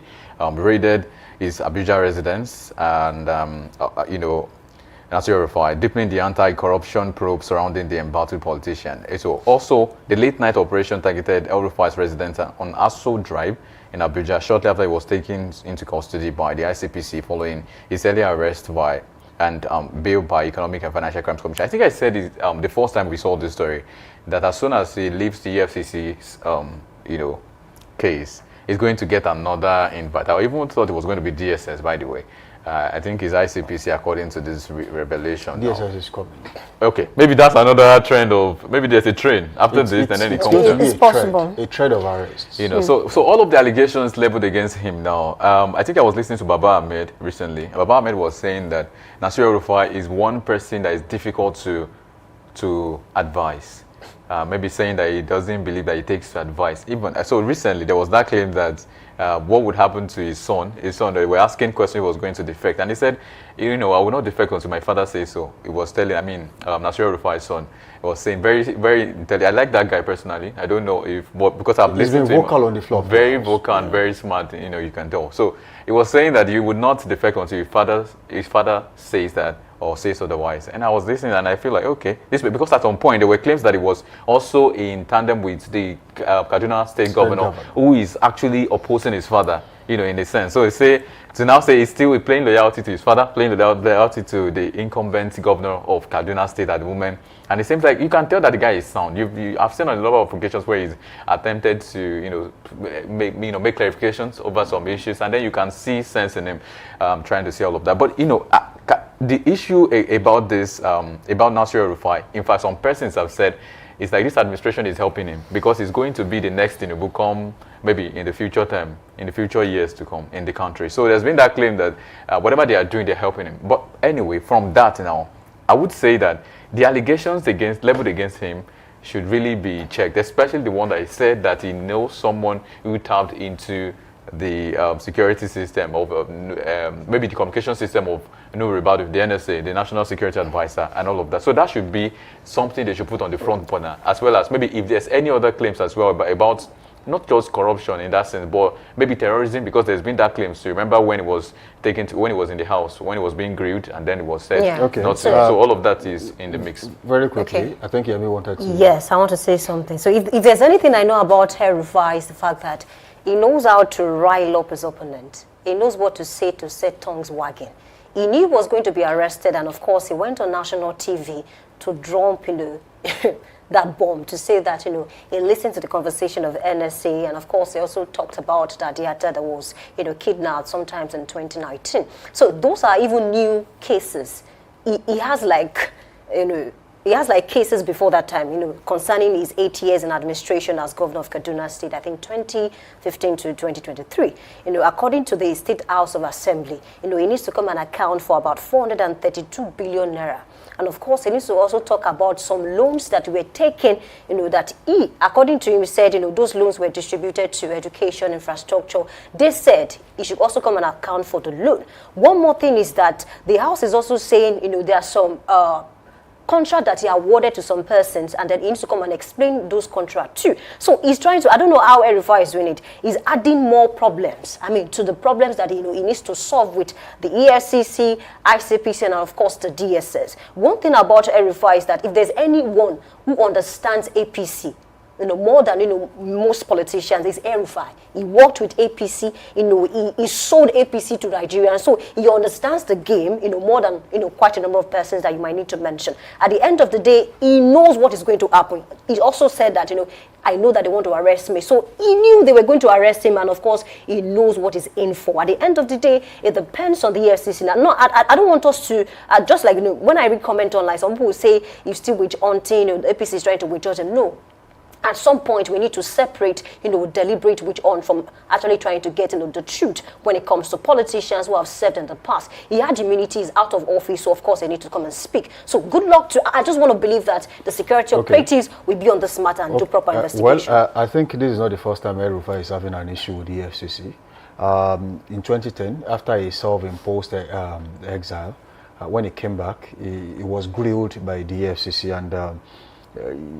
raided his Abuja residence and, Nasir El-Rufai, deepening the anti-corruption probe surrounding the embattled politician. So also, the late-night operation targeted El-Rufai's residence on Aso Drive in Abuja shortly after he was taken into custody by the ICPC following his earlier arrest and bailed by Economic and Financial Crimes Commission. I think I said it the first time we saw this story, that as soon as he leaves the EFCC's, case, he's going to get another invite. I even thought it was going to be DSS, by the way. I think it's ICPC according to this revelation. DSS is coming. Okay, maybe that's another trend of, maybe there's a train after this and then it comes down. It's possible. A trend of arrests. So all of the allegations leveled against him now, I think I was listening to Baba Ahmed recently. Baba Ahmed was saying that Nasir El-Rufai is one person that is difficult to advise. Maybe saying that he doesn't believe that he takes advice. So recently there was that claim that what would happen to his son, they were asking questions he was going to defect. And he said, I will not defect until my father says so. He was telling, Nasir El-Rufai's son, he was saying, very, very intelligent. I like that guy personally. I don't know because I've listened to him. He's vocal on the floor. Very vocal and very smart, you can tell. So he was saying that you would not defect until his father says that or says otherwise. And I was listening and I feel like, okay, because at some point there were claims that it was also in tandem with the Kaduna State Governor who is actually opposing his father, in a sense. So to now say he's still playing loyalty to his father, playing loyalty to the incumbent governor of Kaduna State at the moment. And it seems like you can tell that the guy is sound. I've seen on a lot of occasions where he's attempted to, make clarifications over some issues, and then you can see sense in him trying to see all of that. But the issue about this, about Nasir El-Rufai, in fact, some persons have said, it's like this administration is helping him because he's going to be the next Tinubu come maybe in the future years to come in the country. So there's been that claim that whatever they are doing, they're helping him. But anyway, from that now, I would say that the allegations leveled against him should really be checked, especially the one that he said that he knows someone who tapped into the security system of maybe the communication system of Nuribadu, the NSA, the National Security Advisor, and all of that. So that should be something they should put on the front burner, as well as maybe if there's any other claims as well about not just corruption in that sense, but maybe terrorism, because there's been that claims. So remember when he was when he was in the house, when he was being grilled, and then it was said not so. So all of that is in the mix. Very quickly, I think Yemi wanted to. Yes, I want to say something. So if there's anything I know about El-Rufai, is the fact that he knows how to rile up his opponent. He knows what to say to set tongues wagging. He knew he was going to be arrested, and of course, he went on national TV to drum that bomb to say that, you know, he listened to the conversation of NSA, and of course he also talked about that that was, you know, kidnapped sometimes in 2019. So those are even new cases. He has like, you know, he has like cases before that time, you know, concerning his 8 years in administration as governor of Kaduna State, I think 2015 to 2023. You know, according to the State House of Assembly, you know, he needs to come and account for about 432 billion naira. And of course, he needs to also talk about some loans that were taken, you know, that he, according to him, said, you know, those loans were distributed to education, infrastructure. They said he should also come and account for the loan. One more thing is that the House is also saying, you know, there are some contract that he awarded to some persons, and then he needs to come and explain those contracts too. So he's trying to, I don't know how El-Rufai is doing it, he's adding more problems, I mean, to the problems that, you know, he needs to solve with the EFCC, ICPC, and of course the DSS. One thing about El-Rufai is that if there's anyone who understands APC, you know, more than, you know, most politicians, is El-Rufai. He worked with APC, you know, he sold APC to Nigeria, and so he understands the game, you know, more than, you know, quite a number of persons that you might need to mention. At the end of the day, he knows what is going to happen. He also said that, you know, I know that they want to arrest me. So he knew they were going to arrest him, and of course, he knows what he's in for. At the end of the day, it depends on the EFCC. Now, no, I don't want us to, just like, you know, when I read comment online, some people will say, you still witch hunting, you know, the APC is trying to witch hunt him. No. At some point, we need to separate, you know, deliberate witch hunt from actually trying to get, you know, the truth when it comes to politicians who have served in the past. He had immunities out of office, so of course they need to come and speak. So good luck to, I just want to believe that the security operatives will be on this matter and do proper investigation. Well, I think this is not the first time El-Rufai is having an issue with the FCC. In 2010, after he self-imposed exile, when he came back, he was grilled by the FCC, and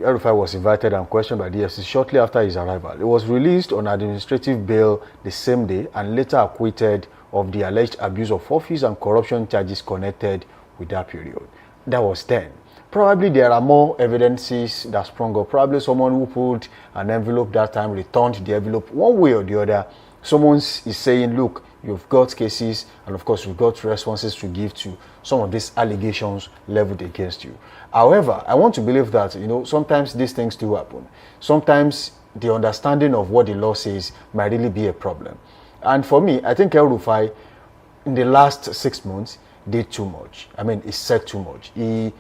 El-Rufai was invited and questioned by the EFCC shortly after his arrival. He was released on administrative bail the same day and later acquitted of the alleged abuse of office and corruption charges connected with that period. That was then. Probably there are more evidences that sprung up. Probably someone who pulled an envelope that time returned the envelope one way or the other. Someone is saying, look, you've got cases, and of course you've got responses to give to some of these allegations leveled against you. However, I want to believe that, you know, sometimes these things do happen. Sometimes the understanding of what the law says might really be a problem. And for me, I think El-Rufai, in the last 6 months, did too much. I mean, he said too much. He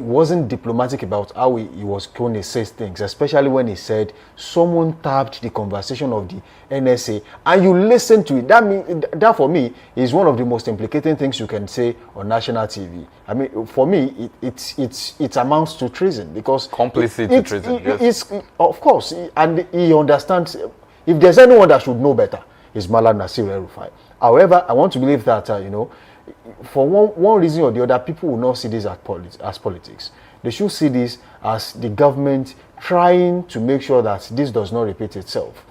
wasn't diplomatic about how he was going to say things, especially when he said someone tapped the conversation of the NSA and you listen to it. That for me is one of the most implicating things you can say on national TV. I mean, for me, it amounts to treason, because complicit to treason. Yes. Of course, and he understands. If there's anyone that should know better, it's Malam Nasir El-Rufai. However, I want to believe that you know, for one reason or the other, people will not see this as politics. They should see this as the government trying to make sure that this does not repeat itself.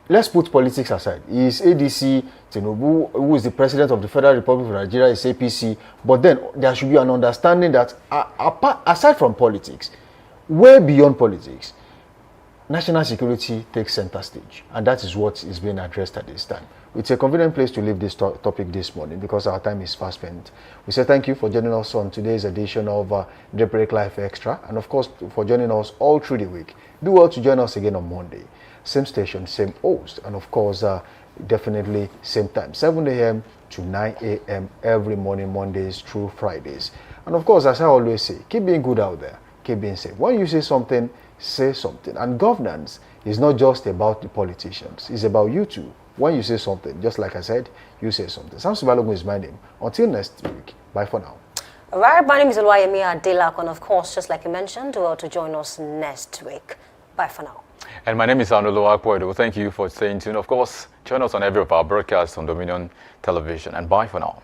Let's put politics aside. Is ADC, Tinubu, who is the president of the Federal Republic of Nigeria, is APC, but then there should be an understanding that aside from politics, way beyond politics, national security takes center stage, and that is what is being addressed at this time. It's a convenient place to leave this topic this morning because our time is fast spent. We say thank you for joining us on today's edition of Daybreak Live Extra, and of course for joining us all through the week. Do well to join us again on Monday. Same station, same host, and of course definitely same time, 7 a.m. to 9 a.m. every morning, Mondays through Fridays. And of course, as I always say, keep being good out there, keep being safe. When you say something, and governance is not just about the politicians, it's about you too. When you say something, just like I said, you say something. Samson Balogun is my name. Until next week, bye for now. All right, my name is Oluwayemi Adelakun, and of course, just like you mentioned, well, to join us next week. Bye for now. And my name is Anolo Akpoedo. Thank you for staying tuned. Of course, join us on every of our broadcasts on Dominion Television. And bye for now.